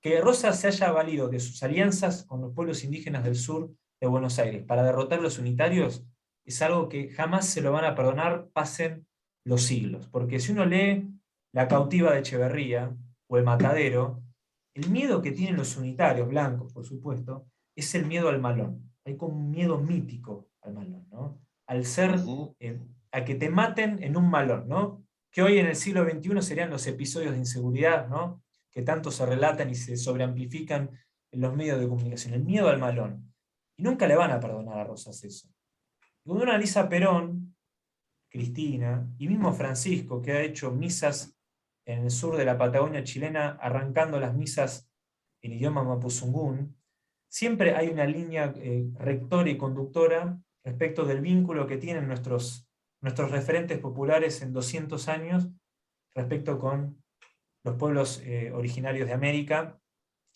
Speaker 4: Que Rosas se haya valido de sus alianzas con los pueblos indígenas del sur de Buenos Aires para derrotar a los unitarios es algo que jamás se lo van a perdonar, pasen los siglos. Porque si uno lee La cautiva de Echeverría o El matadero, el miedo que tienen los unitarios, blancos por supuesto, es el miedo al malón. Hay como un miedo mítico al malón, ¿no? Al ser, a que te maten en un malón, ¿no? Que hoy en el siglo XXI serían los episodios de inseguridad, ¿no? Que tanto se relatan y se sobreamplifican en los medios de comunicación. El miedo al malón. Y nunca le van a perdonar a Rosas eso. Y cuando uno analiza a Perón, Cristina, y mismo Francisco, que ha hecho misas en el sur de la Patagonia chilena, arrancando las misas en idioma mapuzungún, siempre hay una línea rectora y conductora respecto del vínculo que tienen nuestros referentes populares en 200 años respecto con los pueblos originarios de América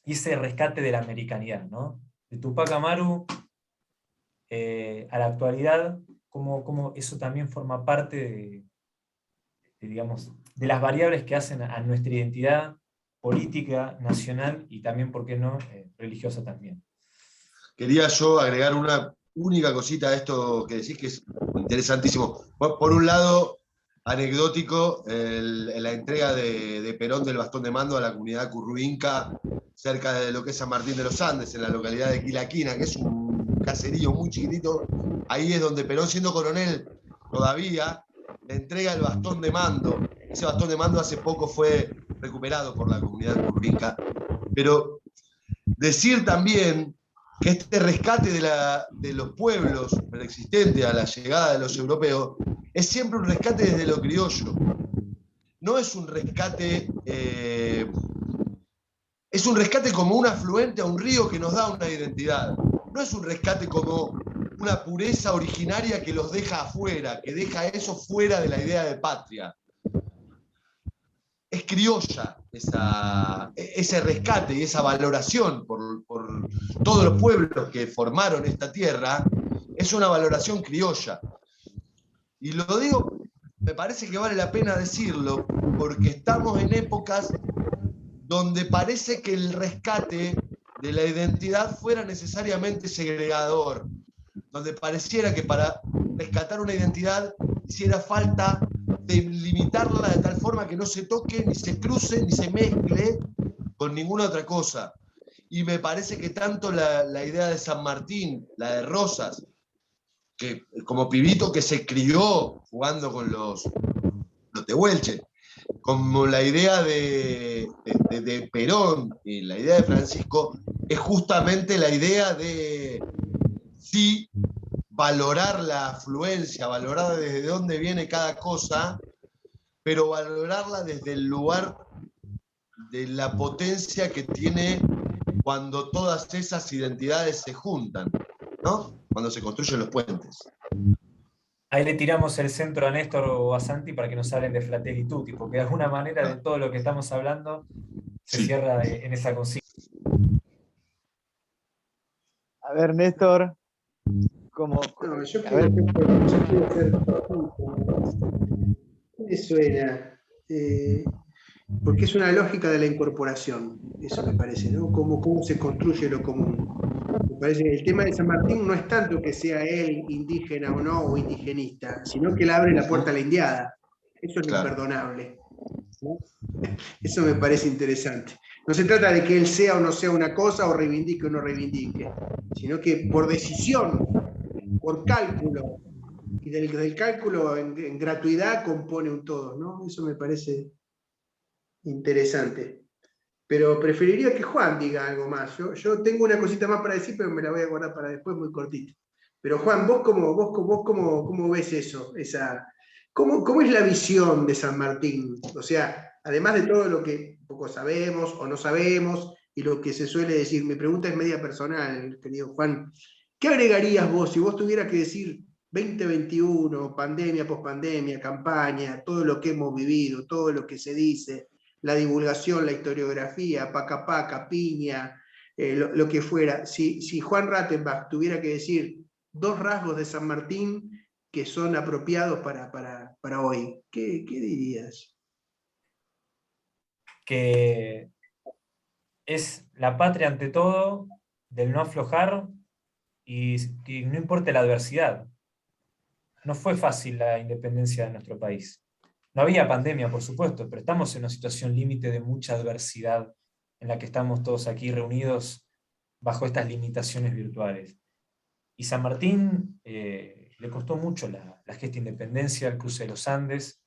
Speaker 4: y ese rescate de la americanidad, ¿no? De Tupac Amaru a la actualidad, cómo eso también forma parte digamos, de las variables que hacen a nuestra identidad política, nacional y también, ¿por qué no?, religiosa también.
Speaker 2: Quería yo agregar una única cosita a esto que decís, que es interesantísimo. Por un lado, anecdótico, la entrega de Perón del bastón de mando a la comunidad curruinca, cerca de lo que es San Martín de los Andes, en la localidad de Quilaquina, que es un caserío muy chiquitito. Ahí es donde Perón, siendo coronel todavía, le entrega el bastón de mando. Ese bastón de mando hace poco fue recuperado por la comunidad curruinca. Pero decir también que este rescate de los pueblos preexistentes a la llegada de los europeos es siempre un rescate desde lo criollo. No es un rescate, es un rescate como un afluente a un río que nos da una identidad. No es un rescate como una pureza originaria que los deja afuera, que deja eso fuera de la idea de patria. Es criolla ese rescate y esa valoración por todos los pueblos que formaron esta tierra, es una valoración criolla. Y lo digo, me parece que vale la pena decirlo, porque estamos en épocas donde parece que el rescate de la identidad fuera necesariamente segregador, donde pareciera que para rescatar una identidad hiciera falta de limitarla de tal forma que no se toque, ni se cruce, ni se mezcle con ninguna otra cosa. Y me parece que tanto la idea de San Martín, la de Rosas, que como pibito que se crió jugando con los tehuelches, como la idea de Perón y la idea de Francisco, es justamente la idea de sí valorar la afluencia, valorar desde dónde viene cada cosa, pero valorarla desde el lugar de la potencia que tiene cuando todas esas identidades se juntan, ¿no? Cuando se construyen los puentes.
Speaker 4: Ahí le tiramos el centro a Néstor o a Santi para que nos hablen de Fratelli Tutti, porque de alguna manera de todo lo que estamos hablando se cierra en esa consigna.
Speaker 1: A ver, Néstor, ¿cómo?
Speaker 3: No, yo quiero hacer. ¿Qué me suena? Porque es una lógica de la incorporación, eso me parece, ¿no? Cómo se construye lo común. Me parece que el tema de San Martín no es tanto que sea él indígena o no, o indigenista, sino que le abre la puerta a la indiada. Eso es imperdonable, ¿no? Eso me parece interesante. No se trata de que él sea o no sea una cosa, o reivindique o no reivindique, sino que por decisión, por cálculo, y del cálculo en gratuidad compone un todo, ¿no? Eso me parece interesante. Pero preferiría que Juan diga algo más. Yo tengo una cosita más para decir, pero me la voy a guardar para después, muy cortito. Pero Juan, ¿vos cómo ves eso? ¿Cómo es la visión de San Martín? O sea, además de todo lo que poco sabemos o no sabemos, y lo que se suele decir, mi pregunta es media personal, querido Juan. ¿Qué agregarías vos si vos tuvieras que decir 2021, pandemia, pospandemia, campaña, todo lo que hemos vivido, todo lo que se dice, la divulgación, la historiografía, paca paca, piña, lo que fuera? Si Juan Rattenbach tuviera que decir 2 rasgos de San Martín que son apropiados para hoy, ¿qué dirías?
Speaker 4: Que es la patria ante todo, del no aflojar y que no importe la adversidad. No fue fácil la independencia de nuestro país. No había pandemia, por supuesto, pero estamos en una situación límite de mucha adversidad en la que estamos todos aquí reunidos bajo estas limitaciones virtuales. Y San Martín le costó mucho la gesta de independencia, el cruce de los Andes,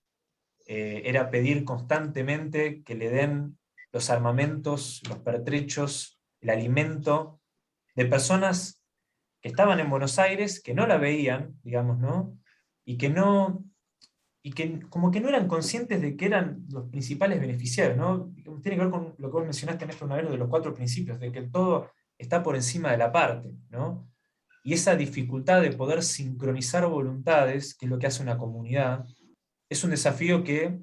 Speaker 4: era pedir constantemente que le den los armamentos, los pertrechos, el alimento de personas que estaban en Buenos Aires, que no la veían, digamos, ¿no? Y que como que no eran conscientes de que eran los principales beneficiarios, ¿no? Tiene que ver con lo que vos mencionaste, Néstor, una vez, de los 4 principios, de que el todo está por encima de la parte, ¿no? Y esa dificultad de poder sincronizar voluntades, que es lo que hace una comunidad, es un desafío que,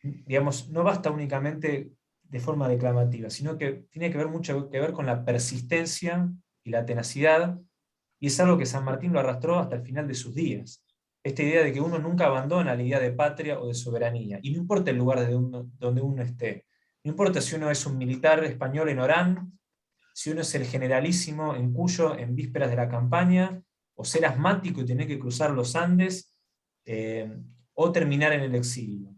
Speaker 4: digamos, no basta únicamente de forma declamativa, sino que tiene que ver mucho que ver con la persistencia y la tenacidad y es algo que San Martín lo arrastró hasta el final de sus días. Esta idea de que uno nunca abandona la idea de patria o de soberanía, y no importa el lugar donde uno esté, no importa si uno es un militar español en Orán, si uno es el generalísimo en Cuyo en vísperas de la campaña, o ser asmático y tener que cruzar los Andes, o terminar en el exilio.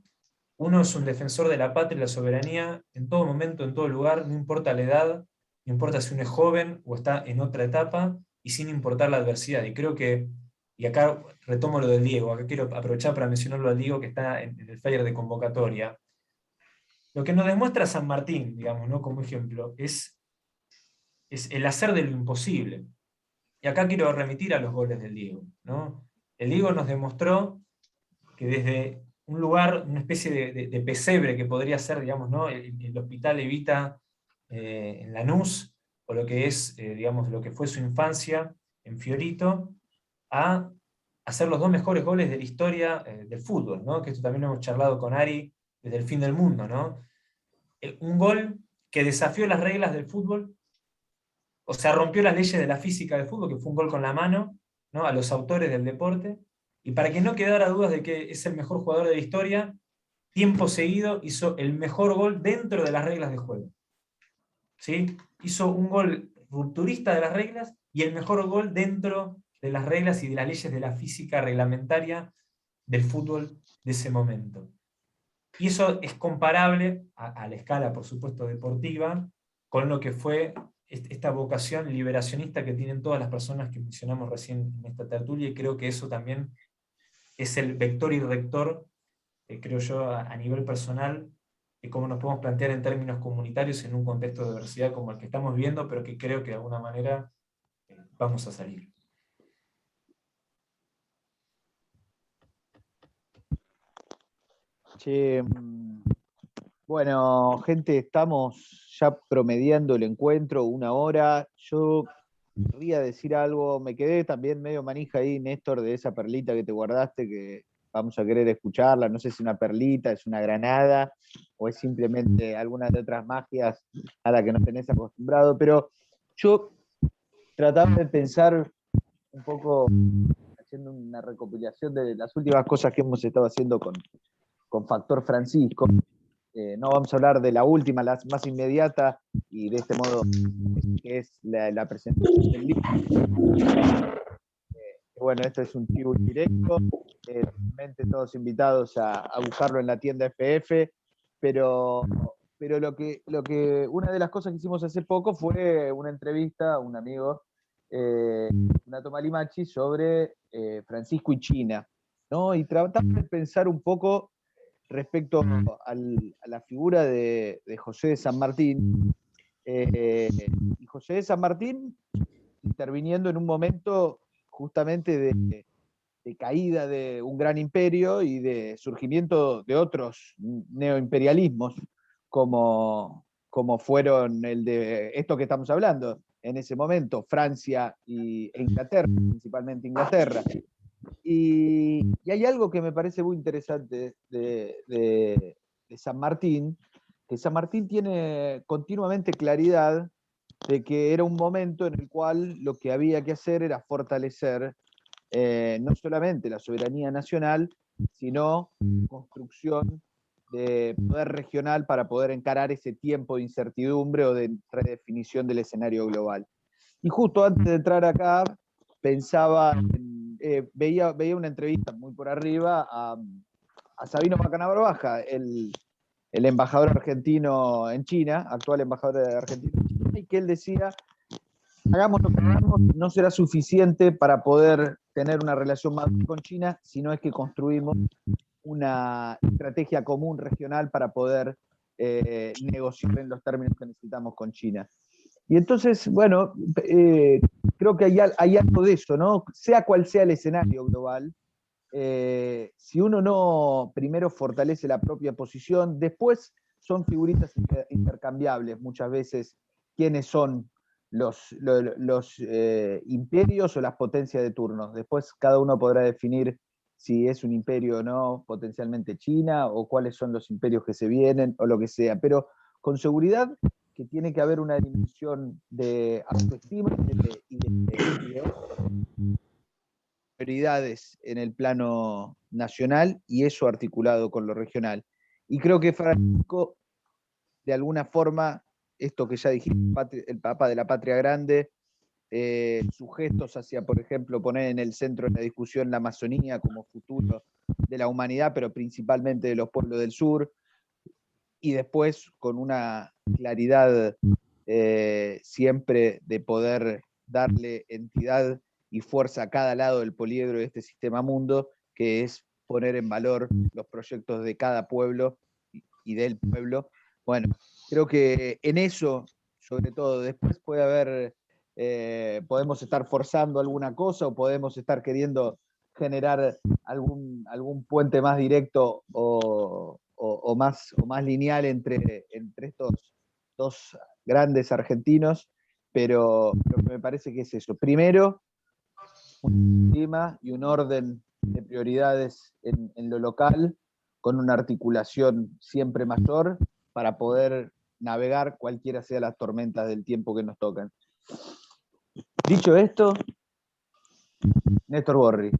Speaker 4: Uno es un defensor de la patria y la soberanía en todo momento, en todo lugar, no importa la edad, no importa si uno es joven o está en otra etapa, y sin importar la adversidad. Y creo que, y acá retomo lo del Diego, acá quiero aprovechar para mencionarlo al Diego que está en el flyer de convocatoria. Lo que nos demuestra San Martín, digamos, ¿no? Como ejemplo, es el hacer de lo imposible. Y acá quiero remitir a los goles del Diego, ¿no? El Diego nos demostró que desde un lugar, una especie de pesebre que podría ser, digamos, ¿no? el Hospital Evita en Lanús, o lo que es, digamos, lo que fue su infancia en Fiorito, a hacer los 2 mejores goles de la historia del fútbol, ¿no? Que esto también lo hemos charlado con Ari desde el fin del mundo, ¿no? Un gol que desafió las reglas del fútbol, o sea, rompió las leyes de la física del fútbol, que fue un gol con la mano, ¿no? A los autores del deporte, y para que no quedara dudas de que es el mejor jugador de la historia, tiempo seguido hizo el mejor gol dentro de las reglas de juego. ¿Sí? Hizo un gol rupturista de las reglas y el mejor gol dentro de las reglas y de las leyes de la física reglamentaria del fútbol de ese momento. Y eso es comparable a la escala, por supuesto, deportiva, con lo que fue esta vocación liberacionista que tienen todas las personas que mencionamos recién en esta tertulia, y creo que eso también es el vector y rector, creo yo, a nivel personal, de cómo nos podemos plantear en términos comunitarios en un contexto de diversidad como el que estamos viviendo, pero que creo que de alguna manera vamos a salir.
Speaker 1: Che, bueno, gente, estamos ya promediando el encuentro, 1 hora. Yo querría decir algo, me quedé también medio manija ahí, Néstor, de esa perlita que te guardaste, que vamos a querer escucharla. No sé si es una perlita, es una granada, o es simplemente alguna de otras magias a la que nos tenés acostumbrado, pero yo trataba de pensar un poco, haciendo una recopilación de las últimas cosas que hemos estado haciendo con Factor Francisco. No vamos a hablar de la última, la más inmediata, y de este modo, que es la presentación del libro. Bueno, esto es un tributo directo, realmente todos invitados a buscarlo en la tienda FF, pero una de las cosas que hicimos hace poco fue una entrevista a un amigo, Nato Malimachi, sobre Francisco y China, ¿no? Y tratamos de pensar un poco respecto a la figura de José de San Martín, y José de San Martín interviniendo en un momento justamente de caída de un gran imperio y de surgimiento de otros neoimperialismos, como fueron el de esto que estamos hablando en ese momento, Francia e Inglaterra, principalmente Inglaterra. Y hay algo que me parece muy interesante de San Martín, que San Martín tiene continuamente claridad de que era un momento en el cual lo que había que hacer era fortalecer no solamente la soberanía nacional, sino construcción de poder regional para poder encarar ese tiempo de incertidumbre o de redefinición del escenario global. Y justo antes de entrar acá, pensaba, veía una entrevista muy por arriba a Sabino Macanabro Baja, el embajador argentino en China, actual embajador argentino en China, y que él decía, hagamos lo que hagamos, no será suficiente para poder tener una relación más con China, sino es que construimos una estrategia común regional para poder negociar en los términos que necesitamos con China. Y entonces, bueno, creo que hay algo de eso, ¿no? Sea cual sea el escenario global, si uno no primero fortalece la propia posición, después son figuritas intercambiables muchas veces quiénes son los imperios o las potencias de turno. Después cada uno podrá definir si es un imperio o no, potencialmente China, o cuáles son los imperios que se vienen, o lo que sea. Pero con seguridad que tiene que haber una dimensión de autoestima y de prioridades en el plano nacional y eso articulado con lo regional. Y creo que Francisco, de alguna forma, esto que ya dijiste, el Papa de la Patria Grande, sus gestos hacia, por ejemplo, poner en el centro de la discusión la Amazonía como futuro de la humanidad, pero principalmente de los pueblos del sur, y después con una claridad siempre de poder darle entidad y fuerza a cada lado del poliedro de este sistema mundo, que es poner en valor los proyectos de cada pueblo y del pueblo. Bueno, creo que en eso, sobre todo, después puede haber, podemos estar forzando alguna cosa o podemos estar queriendo generar algún puente más directo o más lineal entre estos dos grandes argentinos, pero me parece que es eso. Primero, un clima y un orden de prioridades en lo local, con una articulación siempre mayor para poder navegar cualquiera sea las tormentas del tiempo que nos tocan. Dicho esto, Néstor Borri.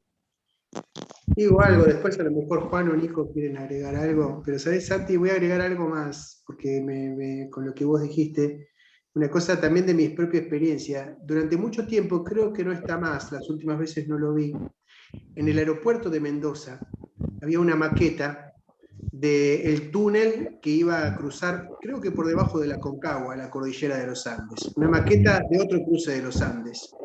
Speaker 3: Digo algo, después a lo mejor Juan o Nico quieren agregar algo, pero ¿sabés, Santi? Voy a agregar algo más, porque con lo que vos dijiste, una cosa también de mi propia experiencia. Durante mucho tiempo, creo que no está más, las últimas veces no lo vi, en el aeropuerto de Mendoza había una maqueta del túnel que iba a cruzar, creo que por debajo de la Concagua, la cordillera de los Andes. Una maqueta de otro cruce de los Andes.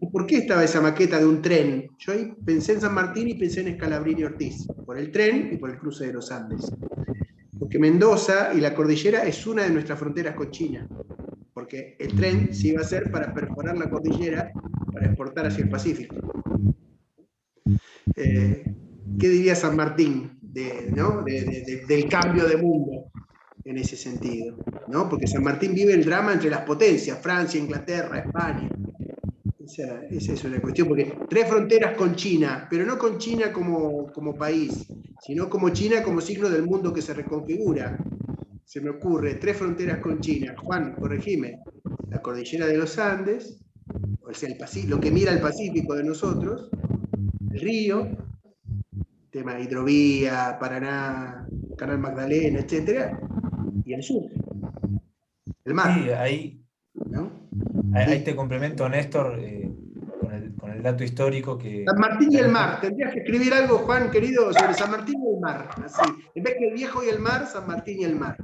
Speaker 3: ¿Y por qué estaba esa maqueta de un tren? Yo ahí pensé en San Martín y pensé en Scalabrini Ortiz, por el tren y por el cruce de los Andes. Porque Mendoza y la cordillera es una de nuestras fronteras con China, porque el tren se iba a hacer para perforar la cordillera para exportar hacia el Pacífico. ¿Qué diría San Martín del cambio de mundo en ese sentido? ¿No? Porque San Martín vive el drama entre las potencias, Francia, Inglaterra, España. Esa es una cuestión, porque 3 fronteras con China, pero no con China como país, sino como China como signo del mundo que se reconfigura. Se me ocurre, 3 fronteras con China. Juan, corregime. La cordillera de los Andes, o sea, lo que mira el Pacífico de nosotros, el río, tema de hidrovía, Paraná, Canal Magdalena, etc. Y el sur, el mar.
Speaker 4: Sí, ahí,
Speaker 3: ¿no?
Speaker 4: ahí te complemento, Néstor, con el dato histórico que...
Speaker 3: San Martín y el mar. Tendrías que escribir algo, Juan, querido, sobre San Martín y el mar. Así. En vez que el viejo y el mar, San Martín y el mar.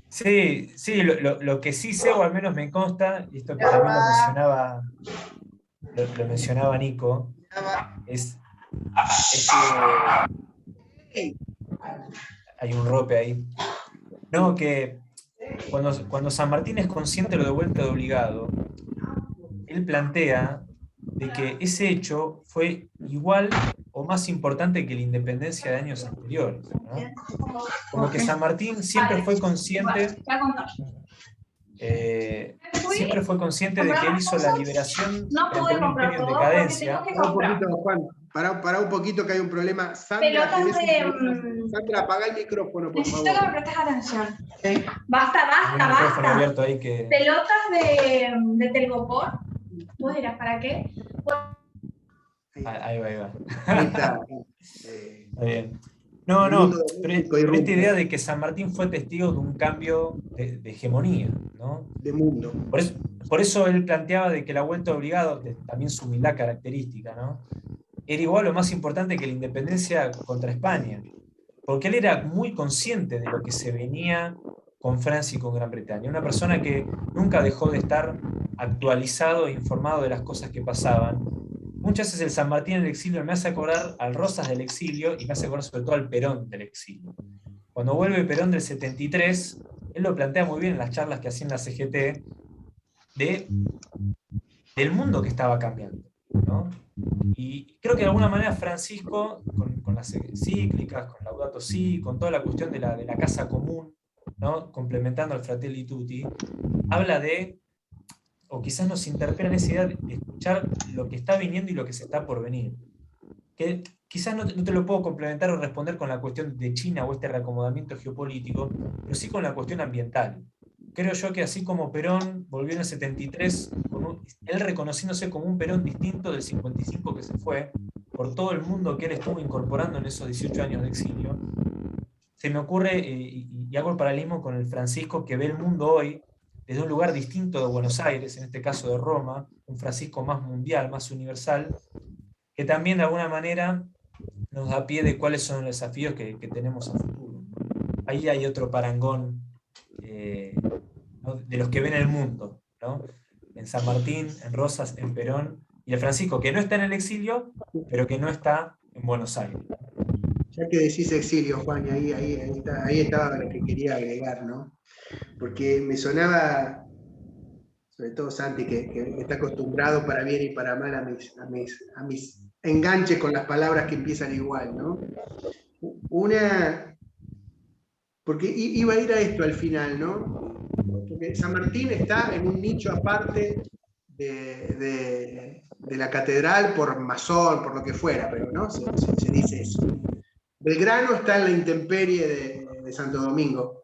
Speaker 4: Sí, sí, lo que sí sé, o al menos me consta, y esto que también lo mencionaba Nico, es que hay un rope ahí. No, que cuando San Martín es consciente de lo de vuelta de obligado, él plantea de que ese hecho fue igual o más importante que la independencia de años anteriores, ¿no? Como que San Martín siempre fue consciente de que él hizo la liberación frente a un imperio en decadencia.
Speaker 3: Para un poquito, Juan, para un poquito que hay un problema. Sandra, Sandra, apaga el micrófono, por favor.
Speaker 5: Necesito que me prestes atención. ¿Sí? Basta.
Speaker 4: Abierto ahí que...
Speaker 5: Pelotas de Telgopor. Vos dirás, ¿para qué?
Speaker 4: Ahí va.
Speaker 3: Ahí está.
Speaker 4: Está bien. No, pero esta idea de que San Martín fue testigo de un cambio de hegemonía, ¿no?
Speaker 3: De mundo.
Speaker 4: Por eso él planteaba de que la vuelta obligado, también su humildad característica, ¿no? Era igual o más importante que la independencia contra España. Porque él era muy consciente de lo que se venía con Francia y con Gran Bretaña. Una persona que nunca dejó de estar actualizado e informado de las cosas que pasaban. Muchas veces el San Martín en el exilio me hace acordar al Rosas del exilio y me hace acordar sobre todo al Perón del exilio. Cuando vuelve Perón del 73, él lo plantea muy bien en las charlas que hacía en la CGT del mundo que estaba cambiando, ¿no? Y creo que de alguna manera Francisco, con las encíclicas, con Laudato Si, con toda la cuestión de la casa común, ¿no? Complementando al Fratelli Tutti, habla de, o quizás nos interpela en esa idea de escuchar lo que está viniendo y lo que se está por venir. Que quizás no te lo puedo complementar o responder con la cuestión de China o este reacomodamiento geopolítico, pero sí con la cuestión ambiental. creo yo que así como Perón volvió en el 73, él reconociéndose como un Perón distinto del 55 que se fue, por todo el mundo que él estuvo incorporando en esos 18 años de exilio, se me ocurre, y hago el paralelismo con el Francisco que ve el mundo hoy desde un lugar distinto de Buenos Aires, en este caso de Roma, un Francisco más mundial, más universal, que también de alguna manera nos da pie de cuáles son los desafíos que tenemos a futuro. Ahí hay otro parangón ¿no? de los que ven el mundo, ¿no? En San Martín, en Rosas, en Perón, y el Francisco, que no está en el exilio, pero que no está en Buenos Aires.
Speaker 3: Ya que decís exilio, Juan, y ahí estaba lo que quería agregar, ¿no? Porque me sonaba, sobre todo Santi, que está acostumbrado para bien y para mal a mis enganches con las palabras que empiezan igual, ¿no? Porque iba a ir a esto al final, ¿no? Porque San Martín está en un nicho aparte de la catedral por masón, por lo que fuera, pero ¿no? Se dice eso. Belgrano está en la intemperie de Santo Domingo.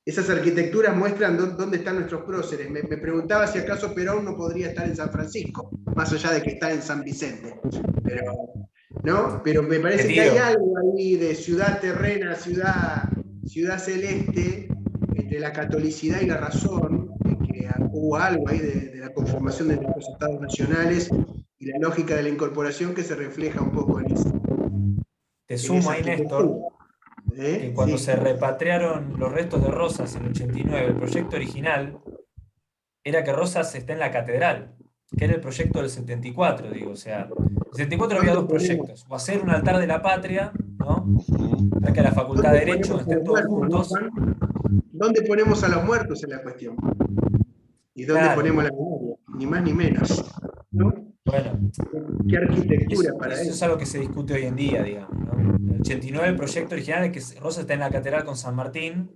Speaker 3: Esas arquitecturas muestran dónde están nuestros próceres. Me preguntaba si acaso Perón no podría estar en San Francisco, más allá de que está en San Vicente. Pero me parece que hay algo ahí de ciudad terrena, ciudad celeste, entre la catolicidad y la razón, que hubo algo ahí de la conformación de nuestros estados nacionales y la lógica de la incorporación que se refleja un poco en eso.
Speaker 4: Te sumo ahí, Néstor, que cuando
Speaker 3: sí.
Speaker 4: se repatriaron los restos de Rosas en el 89, el proyecto original era que Rosas esté en la catedral, que era el proyecto del 74, digo, o sea, en el 74 había dos proyectos, o hacer un altar de la patria, ¿no? Para que la Facultad de Derecho estén todos juntos.
Speaker 3: ¿No, ¿dónde ponemos a los muertos en la cuestión? ¿Y dónde ponemos la memoria? Ni más ni menos, ¿no?
Speaker 4: Bueno,
Speaker 3: ¿qué arquitectura para
Speaker 4: eso? Eso es algo que se discute hoy en día, digamos, ¿no? En el 89 el proyecto original es que Rosas esté en la catedral con San Martín,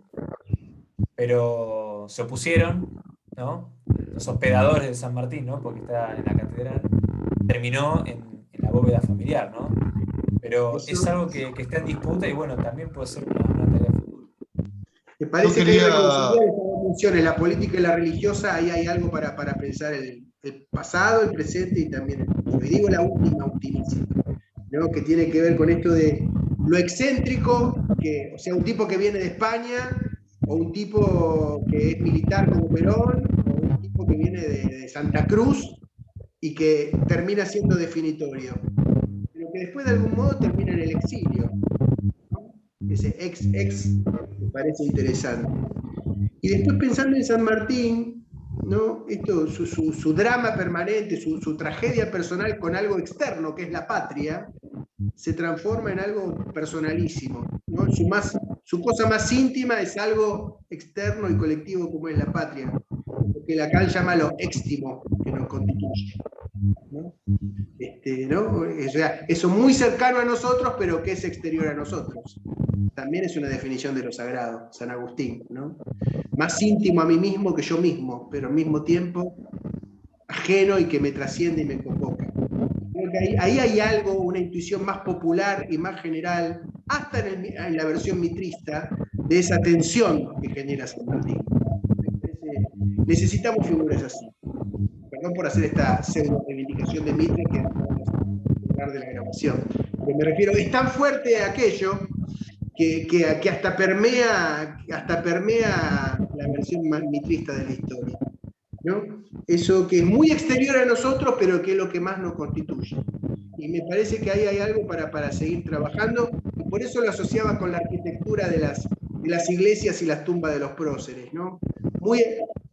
Speaker 4: pero se opusieron, ¿no? Los hospedadores de San Martín, ¿no? Porque está en la catedral, terminó en la bóveda familiar, ¿no? Pero eso, es algo que está en disputa y bueno, también puede ser una tarea futura.
Speaker 3: Me parece que hay reconciliar estas dos funciones, la política y la religiosa, ahí hay algo para pensar el pasado, el presente y también el futuro. Y digo la última, ¿no? Que tiene que ver con esto de lo excéntrico, o sea, un tipo que viene de España, o un tipo que es militar como Perón, o un tipo que viene de Santa Cruz y que termina siendo definitorio, pero que después de algún modo termina en el exilio, ¿no? Ese ex me parece interesante. Y después pensando en San Martín, ¿no? Esto, su drama permanente, su tragedia personal con algo externo que es la patria, se transforma en algo personalísimo, ¿no? Su cosa más íntima es algo externo y colectivo como es la patria, lo que Lacan llama lo éxtimo que nos constituye, ¿no? ¿No? O sea, eso muy cercano a nosotros, pero que es exterior a nosotros. También es una definición de lo sagrado, San Agustín, ¿no? Más íntimo a mí mismo que yo mismo, pero al mismo tiempo ajeno y que me trasciende y me convoca. Creo que ahí hay algo, una intuición más popular y más general, hasta en la versión mitrista, de esa tensión que genera San Martín. Necesitamos figuras así. Perdón por hacer esta pseudo reivindicación de Mitre que vamos a hablar de la grabación. Pero me refiero, es tan fuerte aquello que hasta permea la versión mitrista de la historia, ¿no? Eso que es muy exterior a nosotros, pero que es lo que más nos constituye. Y me parece que ahí hay algo para seguir trabajando, y por eso lo asociaba con la arquitectura de las iglesias y las tumbas de los próceres, ¿no?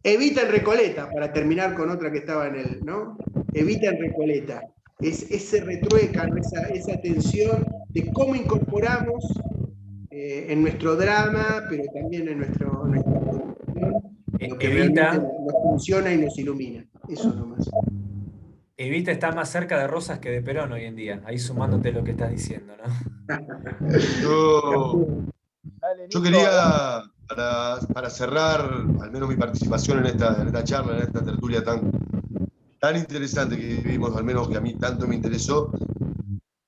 Speaker 3: Evita en Recoleta, para terminar con otra que estaba en el, ¿no? Evita en Recoleta. Ese retruécano, esa tensión de cómo incorporamos en nuestro drama, pero también en nuestra producción, lo que realmente nos funciona y nos ilumina. Eso nomás.
Speaker 4: Evita está más cerca de Rosas que de Perón hoy en día, ahí sumándote lo que estás diciendo, ¿no?
Speaker 2: Yo quería, para cerrar, al menos mi participación en esta charla, en esta tertulia tan interesante que vivimos, al menos que a mí tanto me interesó,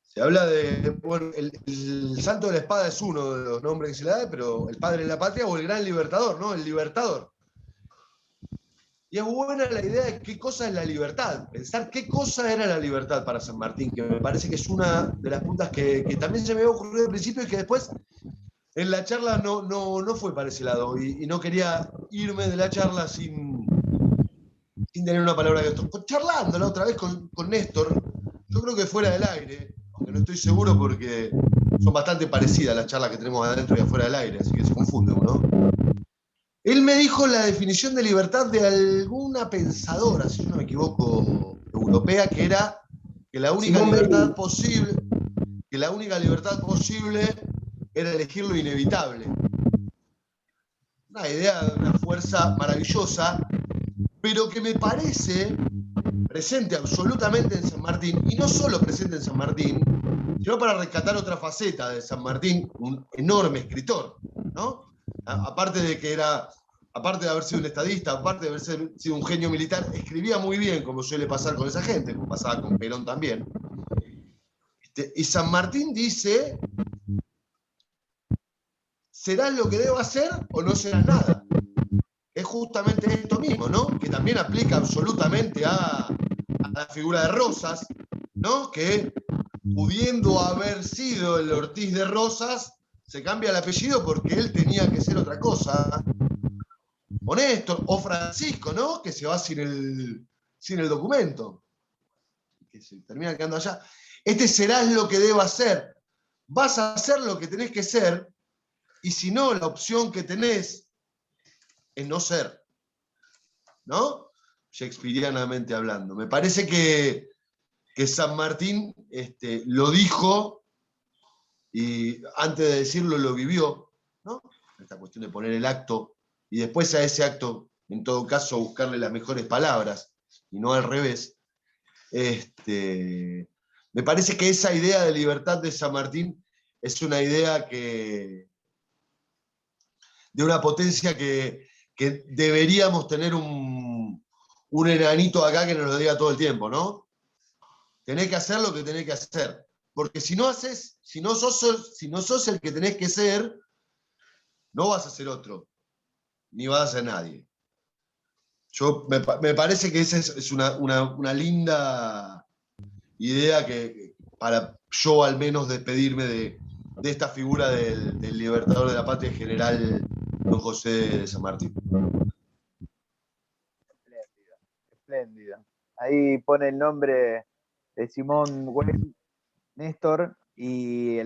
Speaker 2: se habla de, bueno, el santo de la espada es uno de los nombres que se le da, pero el padre de la patria o el gran libertador, ¿no? El libertador. Y es buena la idea de qué cosa es la libertad, pensar qué cosa era la libertad para San Martín, que me parece que es una de las puntas que también se me había ocurrido al principio y que después en la charla no fue para ese lado. Y no quería irme de la charla sin tener una palabra de esto. Charlando la otra vez con Néstor, yo creo que fuera del aire, aunque no estoy seguro porque son bastante parecidas las charlas que tenemos adentro y afuera del aire, así que se confunde uno. Él me dijo la definición de libertad de alguna pensadora, si yo no me equivoco, europea, que era que la única libertad posible, era elegir lo inevitable. Una idea de una fuerza maravillosa, pero que me parece presente absolutamente en San Martín, y no solo presente en San Martín, sino para rescatar otra faceta de San Martín, un enorme escritor, ¿no? Aparte de haber sido un estadista, aparte de haber sido un genio militar, escribía muy bien, como suele pasar con esa gente, como pasaba con Perón también. Y San Martín dice, ¿serás lo que debo hacer o no serás nada? Es justamente esto mismo, ¿no? Que también aplica absolutamente a la figura de Rosas, ¿no? Que pudiendo haber sido el Ortiz de Rosas, se cambia el apellido porque él tenía que ser otra cosa. O Néstor, o Francisco, ¿no? Que se va sin el documento. Que se termina quedando allá. Serás lo que debo hacer. Vas a hacer lo que tenés que ser, y si no, la opción que tenés es no ser. ¿No? Shakespearianamente hablando. Me parece que San Martín lo dijo y antes de decirlo lo vivió, ¿no? Esta cuestión de poner el acto y después a ese acto, en todo caso, buscarle las mejores palabras y no al revés. Me parece que esa idea de libertad de San Martín es una idea de una potencia que deberíamos tener un enanito acá que nos lo diga todo el tiempo, ¿no? Tenés que hacer lo que tenés que hacer. Porque si no sos el que tenés que ser, no vas a ser otro, ni vas a ser nadie. Me parece que esa es una linda idea que para yo al menos despedirme de esta figura del libertador de la patria, general don José de San Martín.
Speaker 1: Espléndida. Ahí pone el nombre de Simón Weil, Néstor, y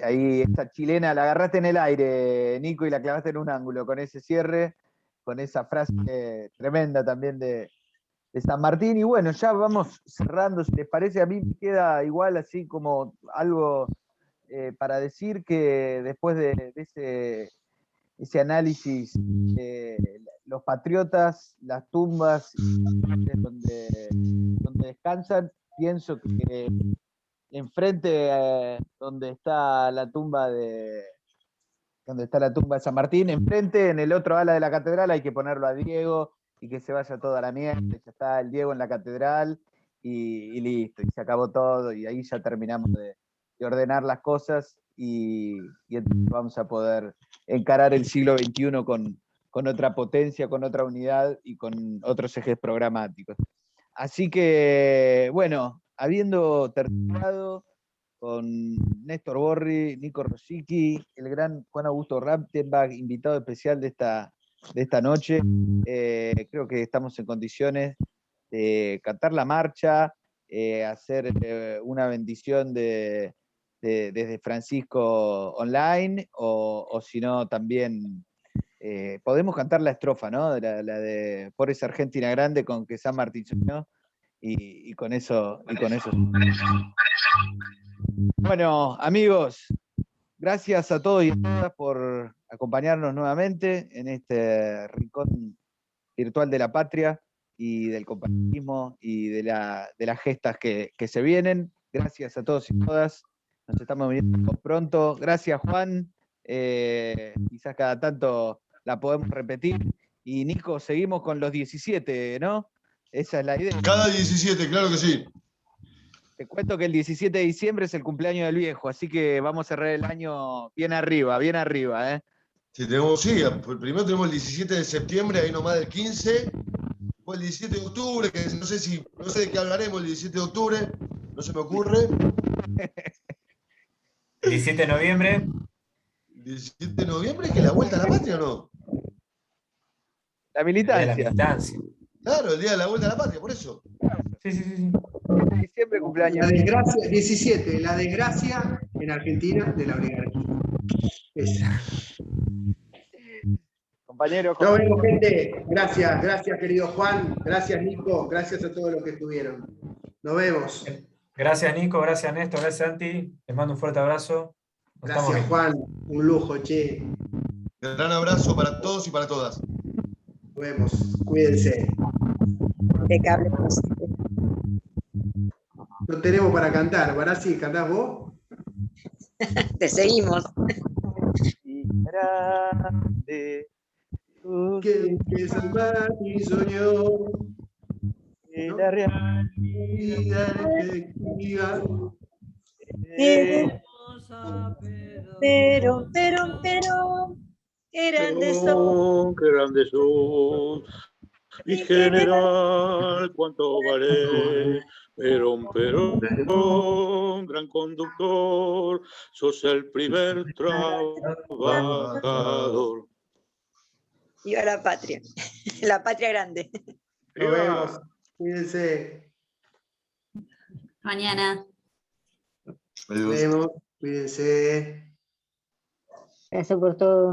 Speaker 1: ahí esta chilena la agarraste en el aire, Nico, y la clavaste en un ángulo con ese cierre, con esa frase tremenda también de San Martín. Y bueno, ya vamos cerrando, si les parece. A mí me queda igual así como algo para decir, que después de ese análisis, los patriotas, las tumbas donde descansan, pienso que enfrente, donde está la tumba de San Martín, enfrente, en el otro ala de la catedral, hay que ponerlo a Diego y que se vaya toda la mierda. Ya está el Diego en la catedral y listo, y se acabó todo, y ahí ya terminamos de ordenar las cosas, y entonces vamos a poder encarar el siglo XXI con otra potencia, con otra unidad y con otros ejes programáticos. Así que, bueno, habiendo terminado con Néstor Borri, Nico Rosicki, el gran Juan Augusto Rattenbach, invitado especial de esta noche, creo que estamos en condiciones de cantar la marcha, hacer una bendición desde Francisco online, o si no, también podemos cantar la estrofa, ¿no? La de Por esa Argentina grande, con que San Martín soñó, y con eso. Bueno, amigos, gracias a todos y a todas por acompañarnos nuevamente en este rincón virtual de la patria y del compañerismo y de las gestas que se vienen. Gracias a todos y todas. Nos estamos viendo pronto. Gracias, Juan. Quizás cada tanto la podemos repetir. Y Nico, seguimos con los 17, ¿no? Esa es la idea.
Speaker 2: Cada 17, claro que sí.
Speaker 1: Te cuento que el 17 de diciembre es el cumpleaños del viejo, así que vamos a cerrar el año bien arriba, ¿eh?
Speaker 2: Sí, primero tenemos el 17 de septiembre, ahí nomás del 15, Fue el 17 de octubre, que no sé de qué hablaremos el 17 de octubre, no se me ocurre.
Speaker 4: El 17 de noviembre,
Speaker 2: El 17 de noviembre, que la vuelta a la patria, ¿o no?
Speaker 1: La
Speaker 4: el día de la
Speaker 1: militancia.
Speaker 4: militancia.
Speaker 2: Claro, el día de la vuelta a la patria, por eso.
Speaker 4: Sí, sí, sí, sí.
Speaker 1: En diciembre cumpleaños.
Speaker 3: La desgracia, 17, la desgracia en Argentina de la oligarquía. Esa.
Speaker 1: Compañeros,
Speaker 3: Nos vemos, gente. Gracias, gracias, querido Juan. Gracias, Nico. Gracias a todos los que estuvieron. Nos vemos.
Speaker 4: Gracias, Nico, gracias, Néstor, gracias, Santi. Les mando un fuerte abrazo. Nos estamos
Speaker 3: Gracias,
Speaker 4: viendo.
Speaker 3: Juan. Un lujo, che.
Speaker 2: Gran abrazo para todos y para todas.
Speaker 3: Nos vemos. Cuídense.
Speaker 6: Impecable como siempre.
Speaker 3: No tenemos para cantar. Barassi, ¿cantás vos?
Speaker 6: Te seguimos.
Speaker 1: grande,
Speaker 3: Que salvar mi sueño.
Speaker 1: la realidad
Speaker 3: Vida efectiva.
Speaker 6: Pero, grandes son.
Speaker 7: Qué grandes son, mi general, cuánto vale, Perón, gran conductor, sos el primer trabajador.
Speaker 6: Viva la patria, la patria grande.
Speaker 3: Nos vemos. Cuídense.
Speaker 5: Mañana.
Speaker 3: Nos vemos. Cuídense.
Speaker 6: Gracias por todo.